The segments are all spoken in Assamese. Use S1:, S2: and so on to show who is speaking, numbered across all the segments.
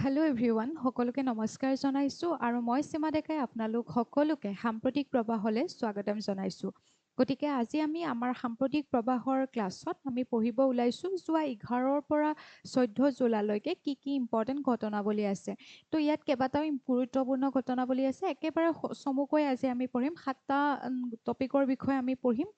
S1: হেল্ল' এভৰিৱান, সকলোকে নমস্কাৰ জনাইছোঁ আৰু মই সীমা ডেকাই আপোনালোক সকলোকে সাম্প্ৰতিক প্ৰবাহলৈ স্বাগতম জনাইছোঁ। গতিকে আজি আমি আমাৰ সাম্প্ৰতিক প্ৰবাহৰ ক্লাছত আমি পঢ়িব ওলাইছোঁ যোৱা 11ৰ পৰা 14 জুলাইলৈকে কি ইম্পৰ্টেণ্ট ঘটনাৱলী আছে। তো ইয়াত কেইবাটাও গুৰুত্বপূৰ্ণ ঘটনাৱলী আছে। একেবাৰে চমুকৈ আজি আমি পঢ়িম 7টা টপিকৰ বিষয়ে আমি পঢ়িম,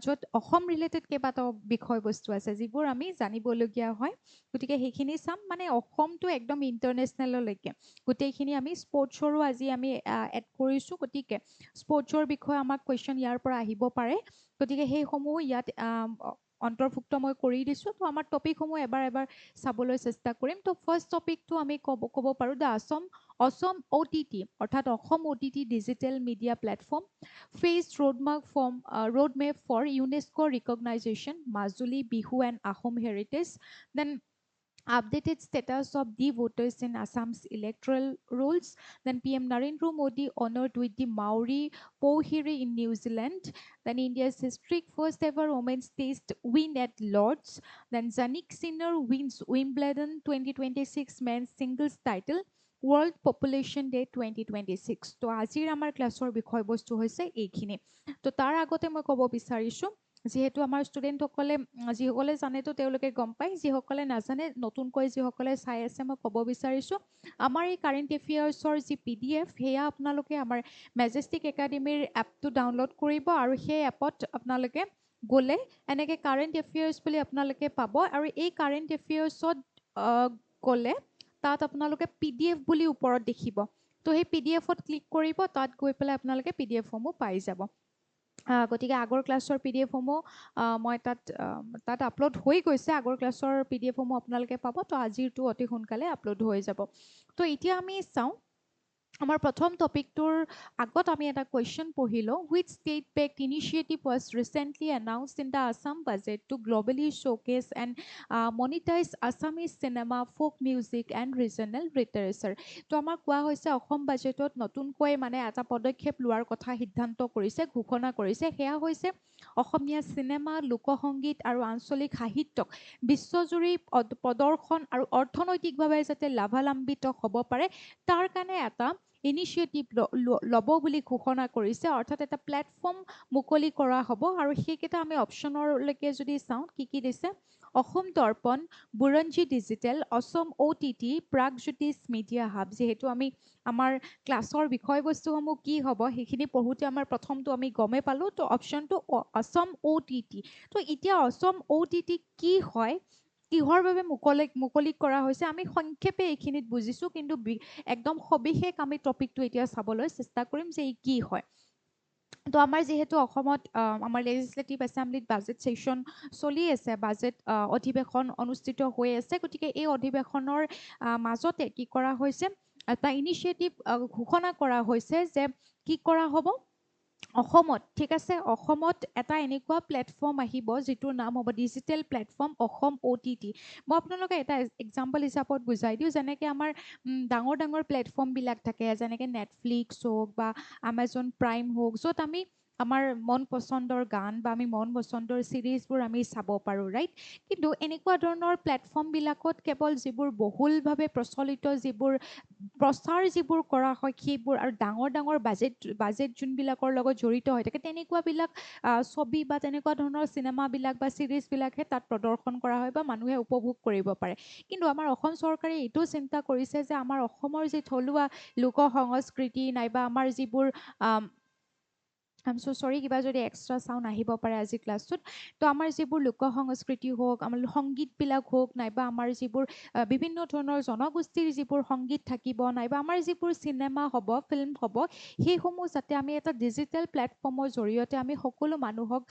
S1: য'ত অসম ৰিলেটেড কেইবাটাও বিষয়বস্তু আছে যিবোৰ আমি জানিবলগীয়া হয়। গতিকে সেইখিনি চাম, মানে অসমটো একদম ইণ্টাৰনেশ্যনেললৈকে গোটেইখিনি আমি স্পৰ্টছৰো আজি আমি এড কৰিছোঁ। গতিকে স্পৰ্টছৰ বিষয়ে আমাক কুৱেশ্যন ইয়াৰ পৰা আহিব পাৰে, গতিকে সেইসমূহ ইয়াত অন্তৰ্ভুক্ত মই কৰি দিছোঁ। তো আমাৰ টপিকসমূহ এবাৰ চাবলৈ চেষ্টা কৰিম। তো ফাৰ্ষ্ট টপিকটো আমি ক'ব পাৰোঁ দ্য অসম OTT অৰ্থাৎ Assam OTT digital media platform faces roadmap for UNESCO recognisation Majuli Bihu and Ahom heritage, then updated status of the voters in Assam's electoral rolls. Then PM Narendra Modi honored with the Maori Pohiri in New Zealand. Then India's historic first ever women's test win at Lord's. Then Zanik Sinner wins Wimbledon 2026 men's singles title. World Population Day 2026. তো আজিৰ আমাৰ ক্লাছৰ বিষয়বস্তু হৈছে এইখিনি। তো তাৰ আগতে মই ক'ব বিচাৰিছোঁ, যিহেতু আমাৰ ষ্টুডেণ্টসকলে যিসকলে জানেতো তেওঁলোকে গম পায়, যিসকলে নাজানে নতুনকৈ যিসকলে চাই আছে মই ক'ব বিচাৰিছোঁ, আমাৰ এই কাৰেণ্ট এফেয়াৰ্ছৰ যি PDF সেয়া আপোনালোকে আমাৰ মেজেষ্টিক একাডেমীৰ এপটো ডাউনলোড কৰিব আৰু সেই এপত আপোনালোকে গ'লে এনেকৈ কাৰেণ্ট এফেয়াৰ্ছ বুলি আপোনালোকে পাব আৰু এই কাৰেণ্ট এফেয়াৰ্ছত গ'লে তাত আপোনালোকে PDF বুলি ওপৰত দেখিব। তো সেই PDFত ক্লিক কৰিব, তাত গৈ পেলাই আপোনালোকে PDFসমূহ পাই যাব। গতিকে আগৰ ক্লাছৰ PDFসমূহ মই তাত আপলোড হৈ গৈছে। আগৰ ক্লাছৰ PDFসমূহ আপোনালোকে পাব। তো আজিৰটো অতি সোনকালে আপলোড হৈ যাব। তো এতিয়া আমি চাওঁ আমাৰ প্ৰথম টপিকটোৰ আগত আমি এটা কুৱেশ্যন পঢ়ি লওঁ। Which state backed initiative was recently announced in the Assam budget to globally showcase and monetize Assamese cinema, folk music and regional literature. তো আমাৰ কোৱা হৈছে অসম বাজেটত নতুনকৈ মানে এটা পদক্ষেপ লোৱাৰ কথা সিদ্ধান্ত কৰিছে, ঘোষণা কৰিছে। সেয়া হৈছে অসমীয়া চিনেমা, লোকসংগীত আৰু আঞ্চলিক সাহিত্যক বিশ্বজুৰি প্ৰদৰ্শন আৰু অৰ্থনৈতিকভাৱে যাতে লাভান্বিত হ'ব পাৰে তাৰ কাৰণে এটা ইনিচিয়েটিভ ল'ব বুলি ঘোষণা কৰিছে, অৰ্থাৎ এটা প্লেটফৰ্ম মুকলি কৰা হ'ব। আৰু সেইকেইটা আমি অপশ্যনলৈকে যদি চাওঁ কি দিছে, অসম দৰ্পণ, বুৰঞ্জী digital, Assam OTT, Pragjyotish media hub. যিহেতু আমি আমাৰ ক্লাছৰ বিষয়বস্তুসমূহ কি হ'ব সেইখিনি পঢ়োঁতে আমাৰ প্ৰথমটো আমি গমেই পালোঁ। তো অপশ্যনটো অসম OTT। তো এতিয়া অসম OTT কি হয়, কিহৰ বাবে মুকলি কৰা হৈছে, আমি সংক্ষেপে এইখিনিত বুজিছোঁ, কিন্তু একদম সবিশেষ আমি টপিকটো এতিয়া চাবলৈ চেষ্টা কৰিম যে ই কি হয়। তো আমাৰ যিহেতু অসমত আমাৰ লেজিছলেটিভ এছেম্বলিত বাজেট ছেশ্যন চলি আছে, বাজেট অধিৱেশন অনুষ্ঠিত হৈ আছে। গতিকে এই অধিৱেশনৰ মাজতে কি কৰা হৈছে, এটা ইনিচিয়েটিভ ঘোষণা কৰা হৈছে যে কি কৰা হ'ব অসমত, ঠিক আছে, অসমত এটা এনেকুৱা প্লেটফৰ্ম আহিব যিটোৰ নাম হ'ব ডিজিটেল প্লেটফৰ্ম অসম OTT। মই আপোনালোকে এটা এক্সাম্পল হিচাপত বুজাই দিওঁ। যেনেকৈ আমাৰ ডাঙৰ প্লেটফৰ্মবিলাক থাকে, যেনেকৈ নেটফ্লিক্স হওক বা আমাজন প্ৰাইম হওক, য'ত আমি আমাৰ মন পচন্দৰ গান বা আমি মন পচন্দৰ চিৰিজবোৰ আমি চাব পাৰোঁ, ৰাইট। কিন্তু এনেকুৱা ধৰণৰ প্লেটফৰ্মবিলাকত কেৱল যিবোৰ বহুলভাৱে প্ৰচলিত, যিবোৰ প্ৰচাৰ যিবোৰ কৰা হয় সেইবোৰ, আৰু ডাঙৰ বাজেট যোনবিলাকৰ লগত জড়িত হৈ থাকে তেনেকুৱাবিলাক ছবি বা তেনেকুৱা ধৰণৰ চিনেমাবিলাক বা চিৰিজবিলাকহে তাত প্ৰদৰ্শন কৰা হয় বা মানুহে উপভোগ কৰিব পাৰে। কিন্তু আমাৰ অসম চৰকাৰে এইটো চিন্তা কৰিছে যে আমাৰ অসমৰ যি থলুৱা লোক সংস্কৃতি নাইবা আমাৰ যিবোৰ চৰি কিবা যদি এক্সট্ৰা চাউণ্ড আহিব পাৰে আজি ক্লাছটোত। তো আমাৰ যিবোৰ লোক সংস্কৃতি হওক, আমাৰ সংগীতবিলাক হওক, নাইবা আমাৰ যিবোৰ বিভিন্ন ধৰণৰ জনগোষ্ঠীৰ যিবোৰ সংগীত থাকিব, নাইবা আমাৰ যিবোৰ চিনেমা হ'ব, ফিল্ম হ'ব, সেইসমূহ যাতে আমি এটা ডিজিটেল প্লেটফৰ্মৰ জৰিয়তে আমি সকলো মানুহক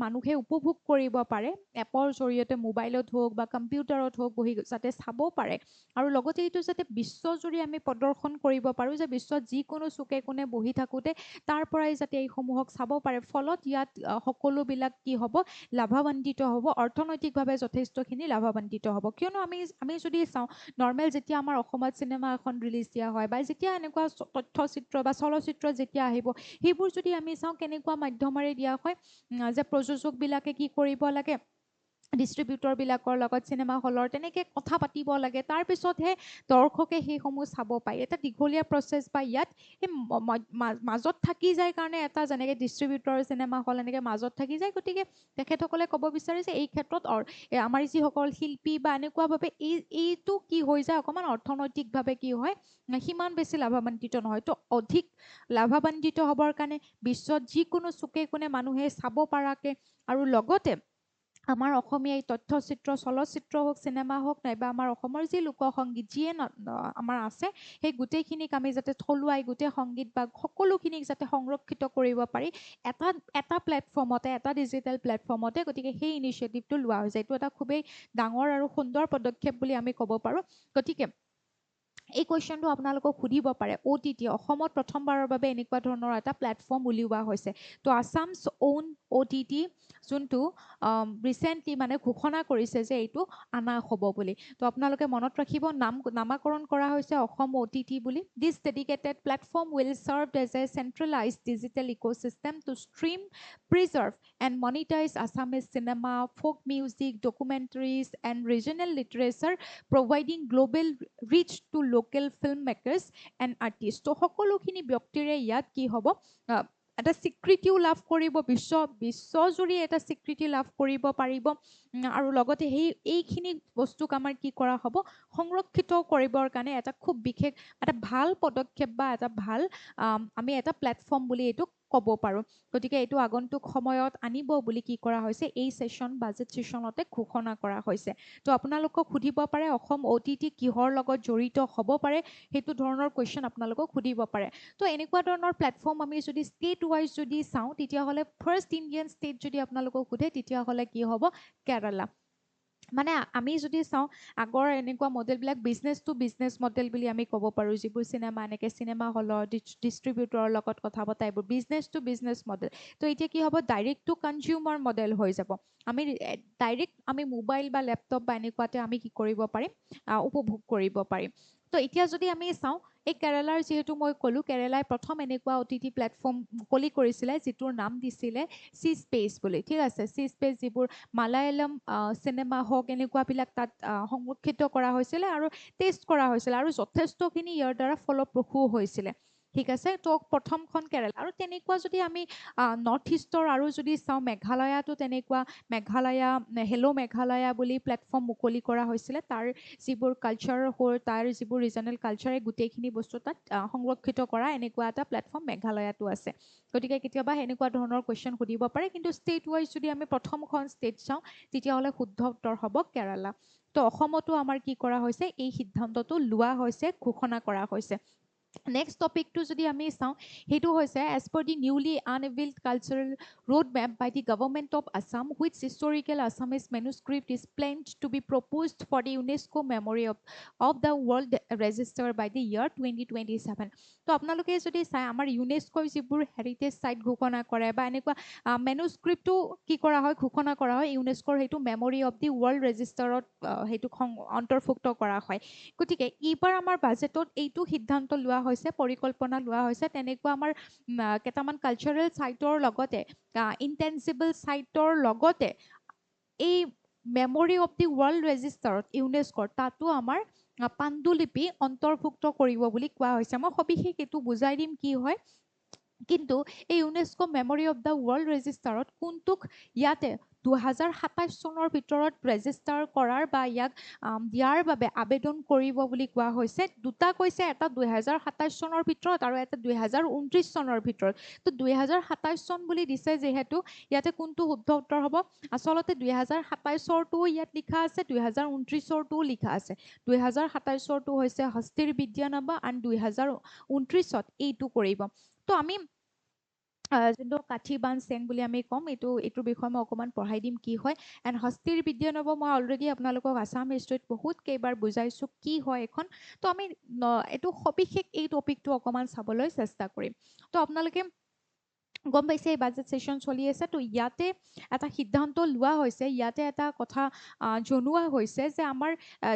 S1: মানুহে উপভোগ কৰিব পাৰে, এপৰ জৰিয়তে মোবাইলত হওক বা কম্পিউটাৰত হওক বহি যাতে চাব পাৰে। আৰু লগতে এইটো যাতে বিশ্বজুৰি আমি প্ৰদৰ্শন কৰিব পাৰোঁ যে বিশ্বত যিকোনো চুকে কোণে বহি থাকোঁতে তাৰ পৰাই যাতে এইসমূহক চাব পাৰে। ফলত ইয়াত সকলোবিলাক কি হ'ব, লাভান্বিত হ'ব, অৰ্থনৈতিকভাৱে যথেষ্টখিনি লাভান্বিত হ'ব। কিয়নো আমি যদি চাওঁ, নৰ্মেল যেতিয়া আমাৰ অসমত চিনেমা এখন ৰিলিজ দিয়া হয় বা যেতিয়া এনেকুৱা তথ্যচিত্ৰ বা চলচ্চিত্ৰ যেতিয়া আহিব, সেইবোৰ যদি আমি চাওঁ কেনেকুৱা মাধ্যমেৰে দিয়া হয়, যে প্ৰযোজকবিলাকে কি কৰিব লাগে, ডিষ্ট্ৰিবিউটৰবিলাকৰ লগত চিনেমা হলৰ তেনেকৈ কথা পাতিব লাগে তাৰপিছতহে দৰ্শকে সেইসমূহ চাব পায় এটা দীঘলীয়া প্ৰচেছ বা ইয়াত সেই মাজত থাকি যায় কাৰণে এটা যেনেকৈ ডিষ্ট্ৰিবিউটৰ চিনেমা হল এনেকৈ মাজত থাকি যায় গতিকে তেখেতসকলে ক'ব বিচাৰিছে এই ক্ষেত্ৰত আমাৰ যিসকল শিল্পী বা এনেকুৱাভাৱে এইটো কি হৈ যায় অকণমান অৰ্থনৈতিকভাৱে কি হয় সিমান বেছি লাভান্বিত নহয় তো অধিক লাভান্বিত হ'বৰ কাৰণে বিশ্বত যিকোনো চুকে কোণে মানুহে চাব পৰাকৈ আৰু লগতে আমাৰ অসমীয়া তথ্যচিত্ৰ চলচ্চিত্ৰ হওক চিনেমা হওক নাইবা আমাৰ অসমৰ যি লোকসংগীত যিয়ে আমাৰ আছে সেই গোটেইখিনিক আমি যাতে থলুৱাই গোটেই সংগীত বা সকলোখিনিক যাতে সংৰক্ষিত কৰিব পাৰি এটা প্লেটফৰ্মতে এটা ডিজিটেল প্লেটফৰ্মতে গতিকে সেই ইনিচিয়েটিভটো লোৱা হৈছে এইটো এটা খুবেই ডাঙৰ আৰু সুন্দৰ পদক্ষেপ বুলি আমি ক'ব পাৰোঁ গতিকে এই কুৱেশ্যনটো আপোনালোকক সুধিব পাৰে OTT অসমত প্ৰথমবাৰৰ বাবে এনেকুৱা ধৰণৰ এটা প্লেটফৰ্ম উলিওৱা হৈছে তো আছামছ অ'ন OTT যোনটো ৰিচেণ্টলি মানে ঘোষণা কৰিছে যে এইটো অনা হ'ব বুলি তো আপোনালোকে মনত ৰাখিব নামাকৰণ কৰা হৈছে অসম OTT বুলি this dedicated platform will serve as a centralised digital ecosystem to stream preserve and monetize Assamese cinema folk music documentaries and regional literature providing global reach to local film makers and artist তো সকলোখিনি ব্যক্তিৰে ইয়াত কি হ'ব এটা স্বীকৃতিও লাভ কৰিব বিশ্বজুৰি এটা স্বীকৃতি লাভ কৰিব পাৰিব আৰু লগতে এইখিনি বস্তুক আমাৰ কি কৰা হ'ব সংৰক্ষিত কৰিবৰ কাৰণে এটা খুব বিশেষ এটা ভাল পদক্ষেপ বা এটা ভাল আমি এটা প্লেটফৰ্ম বুলি এইটোক ক'ব পাৰোঁ গতিকে এইটো আগন্তুক সময়ত আনিব বুলি কি কৰা হৈছে এই ছেশ্যন বাজেট ছেশ্যনতে ঘোষণা কৰা হৈছে তো আপোনালোকক সুধিব পাৰে অসম OTT কিহৰ লগত জড়িত হ'ব পাৰে সেইটো ধৰণৰ কুৱেশ্যন আপোনালোকক সুধিব পাৰে তো এনেকুৱা ধৰণৰ প্লেটফৰ্ম আমি যদি ষ্টেট ৱাইজ যদি চাওঁ তেতিয়াহ'লে ফাৰ্ষ্ট ইণ্ডিয়ান ষ্টেট যদি আপোনালোকক সোধে তেতিয়াহ'লে কি হ'ব কেৰালা মানে আমি যদি চাওঁ আগৰ এনেকুৱা মডেলবিলাক বিজনেছ টু বিজনেছ মডেল বুলি আমি ক'ব পাৰোঁ যিবোৰ চিনেমা এনেকৈ চিনেমা হলৰ ডিষ্ট্ৰিবিউটৰৰ লগত কথা পতা এইবোৰ বিজনেছ টু বিজনেছ মডেল তো এতিয়া কি হ'ব ডাইৰেক্ট টু কনজিউমাৰ মডেল হৈ যাব আমি ডাইৰেক্ট আমি মোবাইল বা লেপটপ বা এনেকুৱাতে আমি কি কৰিব পাৰিম উপভোগ কৰিব পাৰিম তো এতিয়া যদি আমি চাওঁ এই কেৰালাৰ যিহেতু মই ক'লোঁ কেৰালাই প্ৰথম এনেকুৱা OTT প্লেটফৰ্ম মুকলি কৰিছিলে যিটোৰ নাম দিছিলে চি স্পেচ বুলি ঠিক আছে চি স্পেচ যিবোৰ মালায়ালম চিনেমা হওক এনেকুৱাবিলাক তাত সংৰক্ষিত কৰা হৈছিলে আৰু টেষ্ট কৰা হৈছিলে আৰু যথেষ্টখিনি ইয়াৰ দ্বাৰা ফলপ্ৰসূ হৈছিলে ঠিক আছে তো প্ৰথমখন কেৰালা আৰু তেনেকুৱা যদি আমি নৰ্থ ইষ্টৰ আৰু যদি চাওঁ মেঘালয়তো তেনেকুৱা মেঘালয়া হেল্ল' মেঘালয়া বুলি প্লেটফৰ্ম মুকলি কৰা হৈছিলে তাৰ যিবোৰ কালচাৰ তাৰ যিবোৰ ৰিজনেল কালচাৰে গোটেইখিনি বস্তু তাত সংৰক্ষিত কৰা এনেকুৱা এটা প্লেটফৰ্ম মেঘালয়াতো আছে গতিকে কেতিয়াবা এনেকুৱা ধৰণৰ কুৱেশ্যন সুধিব পাৰে কিন্তু ষ্টেট ৱাইজ যদি আমি প্ৰথমখন ষ্টেট চাওঁ তেতিয়াহ'লে শুদ্ধ উত্তৰ হ'ব কেৰালা তো অসমতো আমাৰ কি কৰা হৈছে এই সিদ্ধান্তটো লোৱা হৈছে ঘোষণা কৰা হৈছে নেক্সট টপিকটো যদি আমি চাওঁ সেইটো হৈছে as per the newly unveiled cultural roadmap by the government of Assam which historical Assamese manuscript is planned to be proposed for the UNESCO memory of the world register by the year 2027 তো আপোনালোকে যদি চায় আমাৰ ইউনেস্কোই যিবোৰ হেৰিটেজ চাইট ঘোষণা কৰে বা এনেকুৱা মেনুস্ক্ৰিপ্টটো কি কৰা হয় ঘোষণা কৰা হয় ইউনেস্কোৰ সেইটো মেমৰি অফ দি ৱৰ্ল্ড ৰেজিষ্টাৰত সেইটো অন্তৰ্ভুক্ত কৰা হয় গতিকে এইবাৰ আমাৰ বাজেটত এইটো সিদ্ধান্ত লোৱা হৈছে পৰিকল্পনা লোৱা হৈছে তেনেকুৱা আমাৰ কেইটামান কালচাৰেল চাইটৰ লগতে ইনটেনজিবল চাইটৰ লগতে এই মেমৰি অফ দি ৱৰ্ল্ড ৰেজিষ্টাৰত ইউনেস্কোৰ তাতো আমাৰ পাণ্ডুলিপি অন্তৰ্ভুক্ত কৰিব বুলি কোৱা হৈছে মই সবিশেষ এইটো বুজাই দিম কি হয় কিন্তু এই UNESCO memory of the world ৰেজিষ্টাৰত কোনটোক ইয়াতে 2027 চনৰ ভিতৰত ৰেজিষ্টাৰ কৰাৰ বা ইয়াক দিয়াৰ বাবে আবেদন কৰিব বুলি কোৱা হৈছে দুটা কৈছে এটা 2027 চনৰ ভিতৰত আৰু এটা 2029 চনৰ ভিতৰত তো 2027 চন বুলি দিছে যিহেতু ইয়াতে কোনটো শুদ্ধ উত্তৰ হ'ব আচলতে 2027ৰটো ইয়াত লিখা আছে 2029ৰটোও লিখা আছে 2027ৰটো হৈছে হস্তিৰ বিদ্যানবা আৰু 2029ত এইটো কৰিব তো আমি যোনটো কাঠি বান চেং বুলি আমি ক'ম এইটোৰ বিষয়ে মই অকণমান পঢ়াই দিম কি হয় এণ্ড হস্তিৰ বিদ্যানব মই অলৰেডি আপোনালোকক আছাম হিষ্ট্ৰীত বহুত কেইবাৰ বুজাইছোঁ কি হয় এখন তো আমি এইটো সবিশেষ এই টপিকটো অকণমান চাবলৈ চেষ্টা কৰিম তো আপোনালোকে গম পাইছে এই বাজেট সেশন চলি আছে তো ইয়াতে এটা সিদ্ধান্ত লোৱা হৈছে ইয়াতে এটা কথা জনোৱা হৈছে যে আমাৰ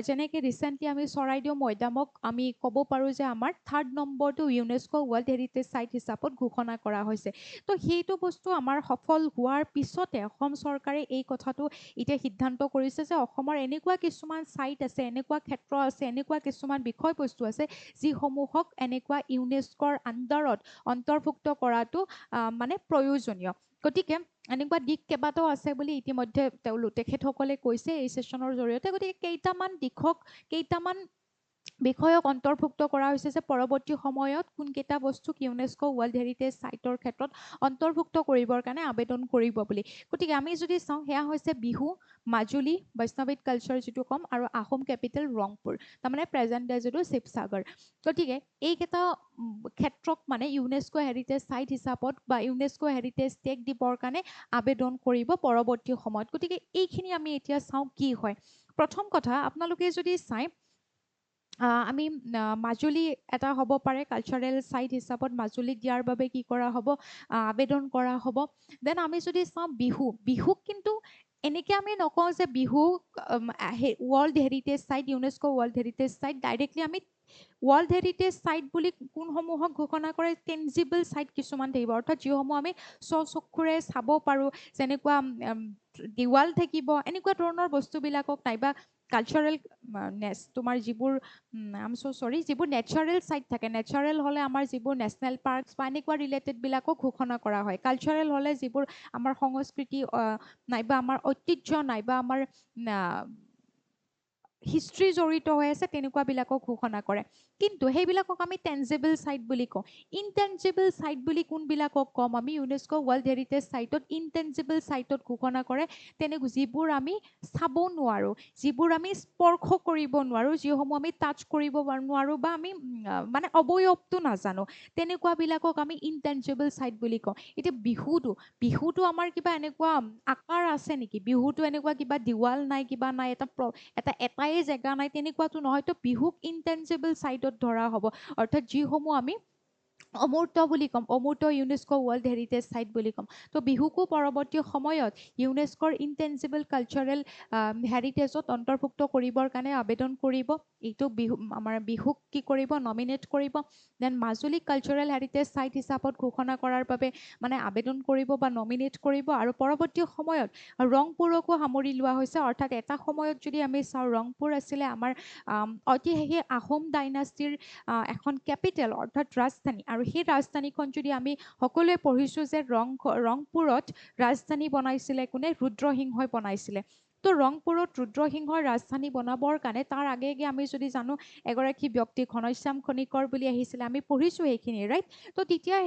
S1: যেনেকৈ ৰিচেণ্টলি আমি চৰাইদেউ মৈদামক আমি ক'ব পাৰোঁ যে আমাৰ 3rd নম্বৰটো ইউনেস্কো ৱৰ্ল্ড হেৰিটেজ চাইট হিচাপত ঘোষণা কৰা হৈছে তো সেইটো বস্তু আমাৰ সফল হোৱাৰ পিছতে অসম চৰকাৰে এই কথাটো এতিয়া সিদ্ধান্ত কৰিছে যে অসমৰ এনেকুৱা কিছুমান চাইট আছে এনেকুৱা ক্ষেত্ৰ আছে এনেকুৱা কিছুমান বিষয়বস্তু আছে যিসমূহক এনেকুৱা ইউনেস্কোৰ আণ্ডাৰত অন্তৰ্ভুক্ত কৰাটো মানে প্ৰয়োজনীয় গতিকে এনেকুৱা দিশ কেইবাটাও আছে বুলি ইতিমধ্যে তেখেতসকলে কৈছে এই সেশনৰ জৰিয়তে গতিকে কেইটামান বিষয়ক অন্তৰ্ভুক্ত কৰা হৈছে যে পৰৱৰ্তী সময়ত কোনকেইটা বস্তুক ইউনেস্কো ৱৰ্ল্ড হেৰিটেজ চাইটৰ ক্ষেত্ৰত অন্তৰ্ভুক্ত কৰিবৰ কাৰণে আবেদন কৰিব বুলি গতিকে আমি যদি চাওঁ সেয়া হৈছে বিহু মাজুলী বৈষ্ণৱিত কালচাৰ যিটো ক'ম আৰু আহোম কেপিটেল ৰংপুৰ তাৰমানে প্ৰেজেণ্ট ডে যিটো শিৱসাগৰ গতিকে এইকেইটা ক্ষেত্ৰক মানে ইউনেস্কো হেৰিটেজ চাইট হিচাপত বা ইউনেস্কো হেৰিটেজ টেগ দিবৰ কাৰণে আবেদন কৰিব পৰৱৰ্তী সময়ত গতিকে এইখিনি আমি এতিয়া চাওঁ কি হয় প্ৰথম কথা আপোনালোকে যদি চাই আমি মাজুলী এটা হ'ব পাৰে কালচাৰেল চাইট হিচাপত মাজুলীক দিয়াৰ বাবে কি কৰা হ'ব আবেদন কৰা হ'ব দেন আমি যদি চাওঁ বিহুক কিন্তু এনেকৈ আমি নকওঁ যে বিহু ৱৰ্ল্ড হেৰিটেজ চাইট ইউনেস্কো ৱৰ্ল্ড হেৰিটেজ চাইট ডাইৰেক্টলি আমি ৱৰ্ল্ড হেৰিটেজ চাইট বুলি কোনসমূহক ঘোষণা কৰে টেনজিবল চাইট কিছুমান থাকিব অৰ্থাৎ যিসমূহ আমি স্বচক্ষুৰে চাব পাৰোঁ যেনেকুৱা দেৱাল থাকিব এনেকুৱা ধৰণৰ বস্তুবিলাকক নাইবা কালচাৰেল তোমাৰ যিবোৰ যিবোৰ নেচাৰেল চাইট থাকে নেচাৰেল হ'লে আমাৰ যিবোৰ নেশ্যনেল পাৰ্কছ বা এনেকুৱা ৰিলেটেডবিলাকক ঘোষণা কৰা হয় কালচাৰেল হ'লে যিবোৰ আমাৰ সংস্কৃতি নাইবা আমাৰ ঐতিহ্য নাইবা আমাৰ হিষ্ট্ৰী জড়িত হৈ আছে তেনেকুৱাবিলাকক ঘোষণা কৰে কিন্তু সেইবিলাকক আমি টেনজিবল চাইট বুলি কওঁ ইনটেনজিবল চাইট বুলি কোনবিলাকক ক'ম আমি ইউনেস্কো ৱৰ্ল্ড হেৰিটেজ চাইটত ইনটেনজিবল চাইটত ঘোষণা কৰে যিবোৰ আমি চাব নোৱাৰোঁ যিবোৰ আমি স্পৰ্শ কৰিব নোৱাৰোঁ যিসমূহ আমি টাচ কৰিব নোৱাৰোঁ বা আমি মানে অৱয়ৱটো নাজানো তেনেকুৱাবিলাকক আমি ইনটেনজিবল চাইট বুলি কওঁ এতিয়া বিহুটো আমাৰ কিবা এনেকুৱা আকাৰ আছে নেকি বিহুটো এনেকুৱা কিবা দেৱাল নাই কিবা নাই এটাই জেগা নাই তেনেকুৱাটো নহয় তো বিহুক ইনটেনজিবল চাইটত ধৰা হ'ব অৰ্থাৎ যিসমূহ আমি অমূৰ্ত বুলি ক'ম অমূৰ্ত ইউনেস্কো ৱৰ্ল্ড হেৰিটেজ চাইট বুলি ক'ম তো বিহুকো পৰৱৰ্তী সময়ত ইউনেস্কোৰ ইনটেনজিবল কালচাৰেল হেৰিটেজত অন্তৰ্ভুক্ত কৰিবৰ কাৰণে আবেদন কৰিব এইটো আমাৰ বিহুক কি কৰিব নমিনেট কৰিব দেন মাজুলী কালচাৰেল হেৰিটেজ চাইট হিচাপত ঘোষণা কৰাৰ বাবে মানে আবেদন কৰিব বা নমিনেট কৰিব আৰু পৰৱৰ্তী সময়ত ৰংপুৰকো সামৰি লোৱা হৈছে অৰ্থাৎ এটা সময়ত যদি আমি চাওঁ ৰংপুৰ আছিলে আমাৰ ঐতিহাসিক আহোম ডাইনাষ্টিৰ এখন কেপিটেল অৰ্থাৎ ৰাজধানী আৰু সেই ৰাজধানীখন যদি আমি সকলোৱে পঢ়িছোঁ যে ৰংপুৰত ৰাজধানী বনাইছিলে কোনে ৰুদ্ৰসিংহই বনাইছিলে তো ৰংপুৰত ৰুদ্ৰসিংহৰ ৰাজধানী বনাবৰ কাৰণে তাৰ আগে আমি যদি জানো এগৰাকী ব্যক্তি ঘনশ্যাম খনিকৰ বুলি আহিছিলে আমি পঢ়িছোঁ সেইখিনি ৰাইট তো তেতিয়া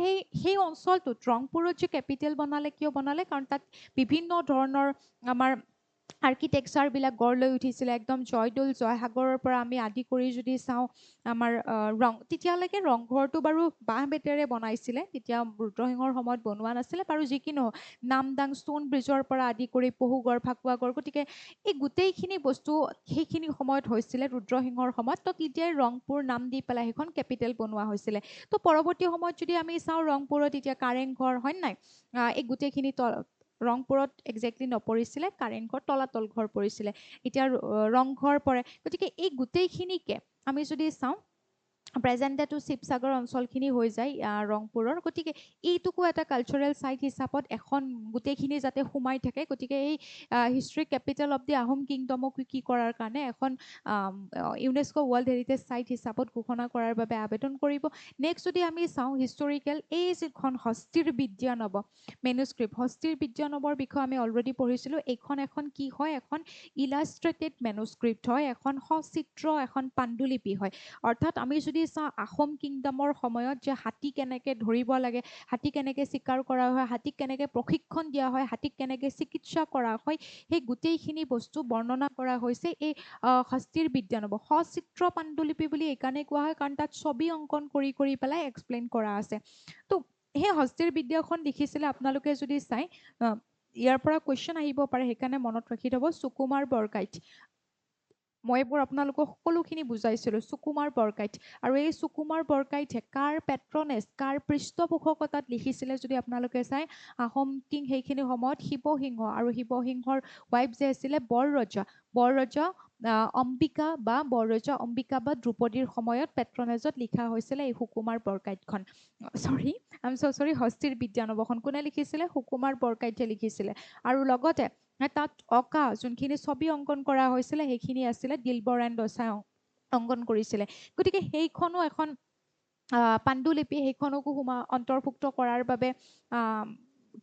S1: সেই অঞ্চলটোত ৰংপুৰত যে কেপিটেল বনালে কিয় বনালে কাৰণ তাত বিভিন্ন ধৰণৰ আমাৰ আৰ্কিটেকচাৰবিলাক গঢ় লৈ উঠিছিলে একদম জয়দৌল জয়সাগৰৰ পৰা আমি আদি কৰি যদি চাওঁ আমাৰ তেতিয়ালৈকে ৰংঘৰটো বাৰু বাঁহ বেতেৰে বনাইছিলে তেতিয়া ৰুদ্ৰসিংহৰ সময়ত বনোৱা নাছিলে বাৰু যি কি নহওক নামদাং ষ্টোন ব্ৰিজৰ পৰা আদি কৰি পহুগড় ফাকুৱাগড় গতিকে এই গোটেইখিনি বস্তু সেইখিনি সময়ত হৈছিলে ৰুদ্ৰসিংহৰ সময়ত তো তেতিয়াই ৰংপুৰ নাম দি পেলাই সেইখন কেপিটেল বনোৱা হৈছিলে তো পৰৱৰ্তী সময়ত যদি আমি চাওঁ ৰংপুৰত এতিয়া কাৰেংঘৰ হয় নাই এই গোটেইখিনি ৰংপুৰত একজেক্টলি নপৰিছিলে কাৰেংঘৰ তলাতল ঘৰ পৰিছিলে এতিয়া ৰংঘৰ পৰে গতিকে এই গোটেইখিনিকে আমি যদি চাওঁ প্ৰেজেণ্ট ডেটো শিৱসাগৰ অঞ্চলখিনি হৈ যায় ৰংপুৰৰ গতিকে এইটোকো এটা কালচাৰেল চাইট হিচাপত এখন গোটেইখিনি যাতে সোমাই থাকে গতিকে এই historic capital of the Ahom কিংডমক কি কৰাৰ কাৰণে এখন ইউনেস্কো ৱৰ্ল্ড হেৰিটেজ চাইট হিচাপত ঘোষণা কৰাৰ বাবে আবেদন কৰিব নেক্সট যদি আমি চাওঁ হিষ্টৰিকেল এই যিখন হস্তিৰ বিদ্যানৱ মেনুস্ক্ৰিপ্ট হস্তিৰ বিদ্যানৱৰ বিষয়ে আমি অলৰেডি পঢ়িছিলোঁ এইখন এখন কি হয় এখন ইলাষ্ট্ৰেটেড মেনুস্ক্ৰিপ্ট হয় এখন সচিত্ৰ এখন পাণ্ডুলিপি হয় অৰ্থাৎ আমি যদি চাওঁ আহোম কিংডমৰ সময়ত যে হাতী কেনেকৈ ধৰিব লাগে হাতী কেনেকৈ চিকাৰ কৰা হয় হাতীক কেনেকৈ প্ৰশিক্ষণ দিয়া হয় হাতীক কেনেকৈ চিকিৎসা কৰা হয় সেই গোটেইখিনি বস্তু বৰ্ণনা কৰা হৈছে এই হস্তিৰ বিদ্যানৱ সচিত্ৰ পাণ্ডুলিপি বুলি এইকাৰণে কোৱা হয় কাৰণ তাত ছবি অংকন কৰি পেলাই এক্সপ্লেইন কৰা আছে তো সেই হস্তিৰ বিদ্যাখন লিখিছিলে আপোনালোকে যদি চাই ইয়াৰ পৰা কুৱেশ্যন আহিব পাৰে সেইকাৰণে মনত ৰাখি থ'ব সুকুমাৰ বৰগাইট মই এইবোৰ আপোনালোকক সকলোখিনি বুজাইছিলোঁ সুকুমাৰ বৰকাইত আৰু এই সুকুমাৰ বৰকাইতে কাৰ পেট্ৰনেছ কাৰ পৃষ্ঠপোষকতাত লিখিছিলে যদি আপোনালোকে চাই আহোম কিং সেইখিনি সময়ত শিৱসিংহ আৰু শিৱসিংহৰ ৱাইফ যে আছিলে বৰৰজা অম্বিকা বা দ্ৰুপদীৰ সময়ত পেট্ৰনেজত লিখা হৈছিলে এই সুকুমাৰ বৰকাইতখন চৰি হস্তিৰ বিদ্যানবখন কোনে লিখিছিলে সুকুমাৰ বৰকাইতে লিখিছিলে আৰু লগতে তাত অঁকা যোনখিনি ছবি অংকন কৰা হৈছিলে সেইখিনি আছিলে ডিলবৰ এণ্ড দছাই অংকন কৰিছিলে গতিকে সেইখনো এখন পাণ্ডুলিপি সেইখনকো অন্তৰ্ভুক্ত কৰাৰ বাবে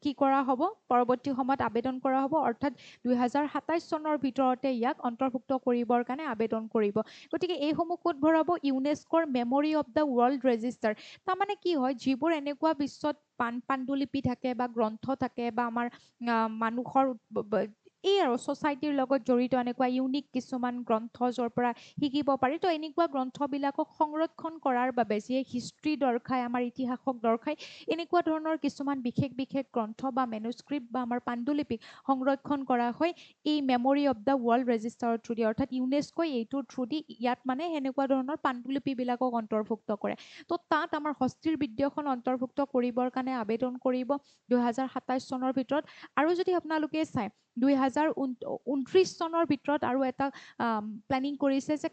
S1: কি কৰা হ'ব পৰৱৰ্তী সময়ত আবেদন কৰা হ'ব অৰ্থাৎ 2027 চনৰ ভিতৰতে ইয়াক অন্তৰ্ভুক্ত কৰিবৰ কাৰণে আবেদন কৰিব গতিকে এইসমূহ ক'ত ভৰাব ইউনেস্কোৰ memory of the world register তাৰমানে কি হয় যিবোৰ এনেকুৱা বিশ্বত পাণ্ডুলিপি থাকে বা গ্ৰন্থ থাকে বা আমাৰ মানুহৰ এই আৰু ছ'চাইটিৰ লগত জড়িত এনেকুৱা ইউনিক কিছুমান গ্ৰন্থ য'ৰ পৰা শিকিব পাৰি তো এনেকুৱা গ্ৰন্থবিলাকক সংৰক্ষণ কৰাৰ বাবে যিয়ে হিষ্ট্ৰী দৰ্শায় আমাৰ ইতিহাসক দৰ্শায় এনেকুৱা ধৰণৰ কিছুমান বিশেষ গ্ৰন্থ বা মেনুস্ক্ৰিপ্ট বা আমাৰ পাণ্ডুলিপিক সংৰক্ষণ কৰা হয় এই মেমৰি অফ দ্য ৱৰ্ল্ড ৰেজিষ্টাৰৰ থ্ৰুদি অৰ্থাৎ ইউনেস্কোই এইটোৰ থ্ৰুদি ইয়াত মানে সেনেকুৱা ধৰণৰ পাণ্ডুলিপিবিলাকক অন্তৰ্ভুক্ত কৰে তো তাত আমাৰ হস্তিৰ বিদ্যাখন অন্তৰ্ভুক্ত কৰিবৰ কাৰণে আবেদন কৰিব 2027 চনৰ ভিতৰত আৰু যদি আপোনালোকে চায় 2029 চনৰ ভিতৰত আৰু এটা প্লেনিং কৰিছে যে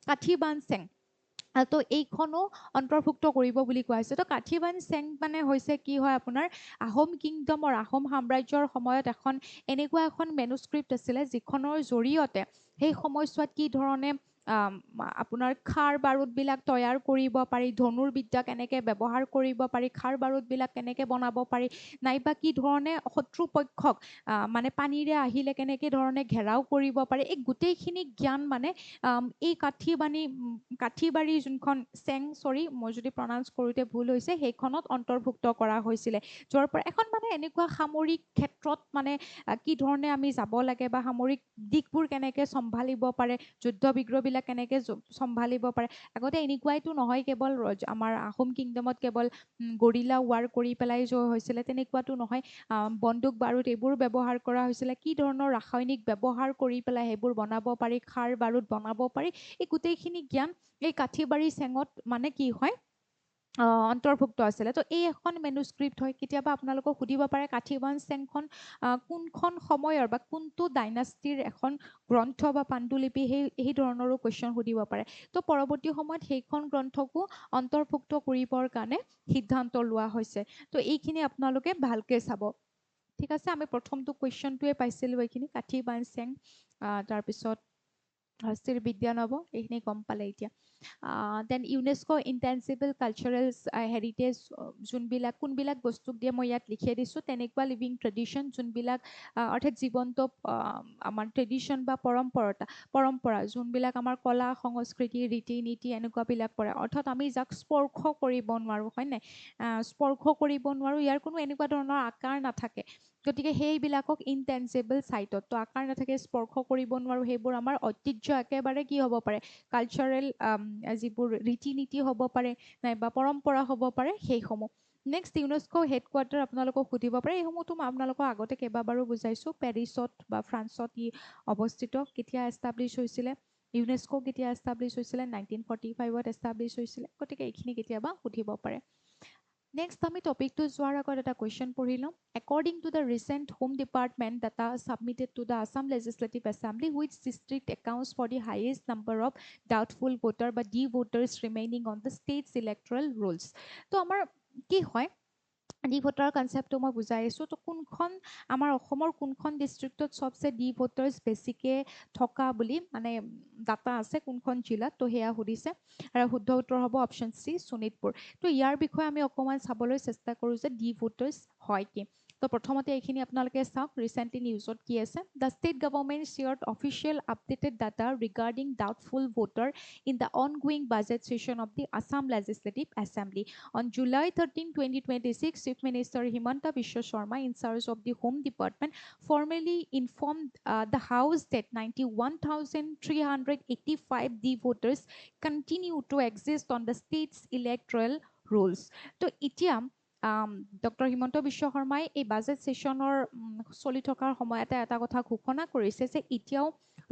S1: কাঠিবানচেং তো এইখনো অন্তৰ্ভুক্ত কৰিব বুলি কোৱা হৈছে তো কাঠিবানচেং মানে হৈছে কি হয় আপোনাৰ আহোম কিংডমৰ আহোম সাম্ৰাজ্যৰ সময়ত এনেকুৱা এখন মেনুস্ক্ৰিপ্ট আছিলে যিখনৰ জৰিয়তে সেই সময়ছোৱাত কি ধৰণে আপোনাৰ খাৰ বাৰুদবিলাক তৈয়াৰ কৰিব পাৰি ধনুৰ্বিদ্যা কেনেকৈ ব্যৱহাৰ কৰিব পাৰি খাৰ বাৰুদবিলাক কেনেকৈ বনাব পাৰি নাইবা কি ধৰণে শত্ৰুপক্ষক মানে পানীৰে আহিলে কেনেকৈ ধৰণে ঘেৰাও কৰিব পাৰি এই গোটেইখিনি জ্ঞান মানে এই কাঠিবাৰী যোনখন মই যদি প্ৰনাউন্স কৰোঁতে ভুল হৈছে সেইখনত অন্তৰ্ভুক্ত কৰা হৈছিলে য'ৰ পৰা এখন মানে এনেকুৱা সামৰিক ক্ষেত্ৰত মানে কি ধৰণে আমি যাব লাগে বা সামৰিক দিশবোৰ কেনেকৈ চম্ভালিব পাৰে যুদ্ধ বিগ্ৰহবিলাক কেনেকৈ চম্ভালিব পাৰে আগতে এনেকুৱাইতো নহয় কেৱল আমাৰ আহোম কিংডমত কেৱল গৰিলা ৱাৰ কৰি পেলাই জয় হৈছিলে তেনেকুৱাতো নহয় বন্দুক বাৰুদ এইবোৰ ব্যৱহাৰ কৰা হৈছিলে কি ধৰণৰ ৰাসায়নিক ব্যৱহাৰ কৰি পেলাই সেইবোৰ বনাব পাৰি খাৰ বাৰুদ বনাব পাৰি এই গোটেইখিনি জ্ঞান এই কাঠিবাৰী চেঙত মানে কি হয় অন্তৰ্ভুক্ত আছিলে তো এই এখন মেনুস্ক্ৰিপ্ট হয় কেতিয়াবা আপোনালোকক সুধিব পাৰে কাঠিবানচেংখন কোনখন সময়ৰ বা কোনটো ডাইনাষ্টিৰ এখন গ্ৰন্থ বা পাণ্ডুলিপি সেই ধৰণৰো কুৱেশ্যন সুধিব পাৰে তো পৰৱৰ্তী সময়ত সেইখন গ্ৰন্থকো অন্তৰ্ভুক্ত কৰিবৰ কাৰণে সিদ্ধান্ত লোৱা হৈছে তো এইখিনি আপোনালোকে ভালকৈ চাব ঠিক আছে আমি প্ৰথমটো কুৱেশ্যনটোৱে পাইছিলোঁ এইখিনি কাঠিবানচেং তাৰপিছত হস্তিৰ বিদ্যানব এইখিনি গম পালে এতিয়া দেন ইউনেস্কো ইনটেঞ্জিবল কালচাৰেল হেৰিটেজ কোনবিলাক বস্তুক দিয়ে মই ইয়াত লিখি দিছোঁ তেনেকুৱা লিভিং ট্ৰেডিশ্যন যোনবিলাক অৰ্থাৎ জীৱন্ত আমাৰ ট্ৰেডিশ্যন বা পৰম্পৰা যোনবিলাক আমাৰ কলা সংস্কৃতি ৰীতি নীতি এনেকুৱাবিলাক পৰে অৰ্থাৎ আমি যাক স্পৰ্শ কৰিব নোৱাৰোঁ হয় নাই স্পৰ্শ কৰিব নোৱাৰোঁ ইয়াৰ কোনো এনেকুৱা ধৰণৰ আকাৰ নাথাকে গতিকে সেইবিলাকক ইনটেঞ্জিবল চাইটত তো আকাৰ নাথাকে স্পৰ্শ কৰিব নোৱাৰোঁ সেইবোৰ আমাৰ ঐতিহ্য একেবাৰে কি হ'ব পাৰে কালচাৰেল যিবোৰ ৰীতি নীতি হ'ব পাৰে নাইবা পৰম্পৰা হ'ব পাৰে সেইসমূহ নেক্সট ইউনেস্কো হেডকোৱাৰ্টাৰ আপোনালোকক সুধিব পাৰে এইসমূহতো মই আপোনালোকক আগতে কেইবাবাৰো বুজাইছোঁ পেৰিছত বা ফ্ৰান্সত ই অৱস্থিত কেতিয়া এষ্টাব্লিছ হৈছিলে ইউনেস্কো কেতিয়া এষ্টাব্লিছ হৈছিলে 1945ত এষ্টাব্লিছ হৈছিলে গতিকে এইখিনি কেতিয়াবা সুধিব পাৰে নেক্সট আমি টপিকটো যোৱাৰ আগত এটা কুৱেশ্যন পঢ়ি লওঁ according to the recent Home Department data submitted to the Assam Legislative Assembly which district accounts for the highest number of doubtful voter বা D voters remaining on the state's electoral rolls তো আমাৰ কি হয় ডি ভোটাৰ কনচেপ্টটো মই বুজাই আছোঁ তো কোনখন আমাৰ অসমৰ কোনখন ডিষ্ট্ৰিক্টত চবচে ডি ভোটাৰ্ছ বেছিকৈ থকা বুলি মানে ডাটা আছে কোনখন জিলাত তো সেয়া সুধিছে আৰু শুদ্ধ উত্তৰ হ'ব অপশ্যন চি শোণিতপুৰ তো ইয়াৰ বিষয়ে আমি অকণমান চাবলৈ চেষ্টা কৰোঁ যে ডি ভোটাৰ্ছ হয় কি তো প্ৰথমতে এইখিনি আপোনালোকে চাওক ৰিচেণ্টলি নিউজত কি আছে the state government shared official updated data regarding doubtful voter in the ongoing budget session of the Assam legislative assembly on July 13, 2026, Chief Minister Himanta Biswa Sharma, in charge of the Home Department, formally informed the House that 91,385 D voters continue to exist on the state's electoral rolls. তো এতিয়া ডক্টৰ হিমন্ত বিশ্ব শৰ্মাই এই বাজেট ছেশ্যনৰ চলি থকাৰ সময়তে এটা কথা ঘোষণা কৰিছে যে এতিয়াও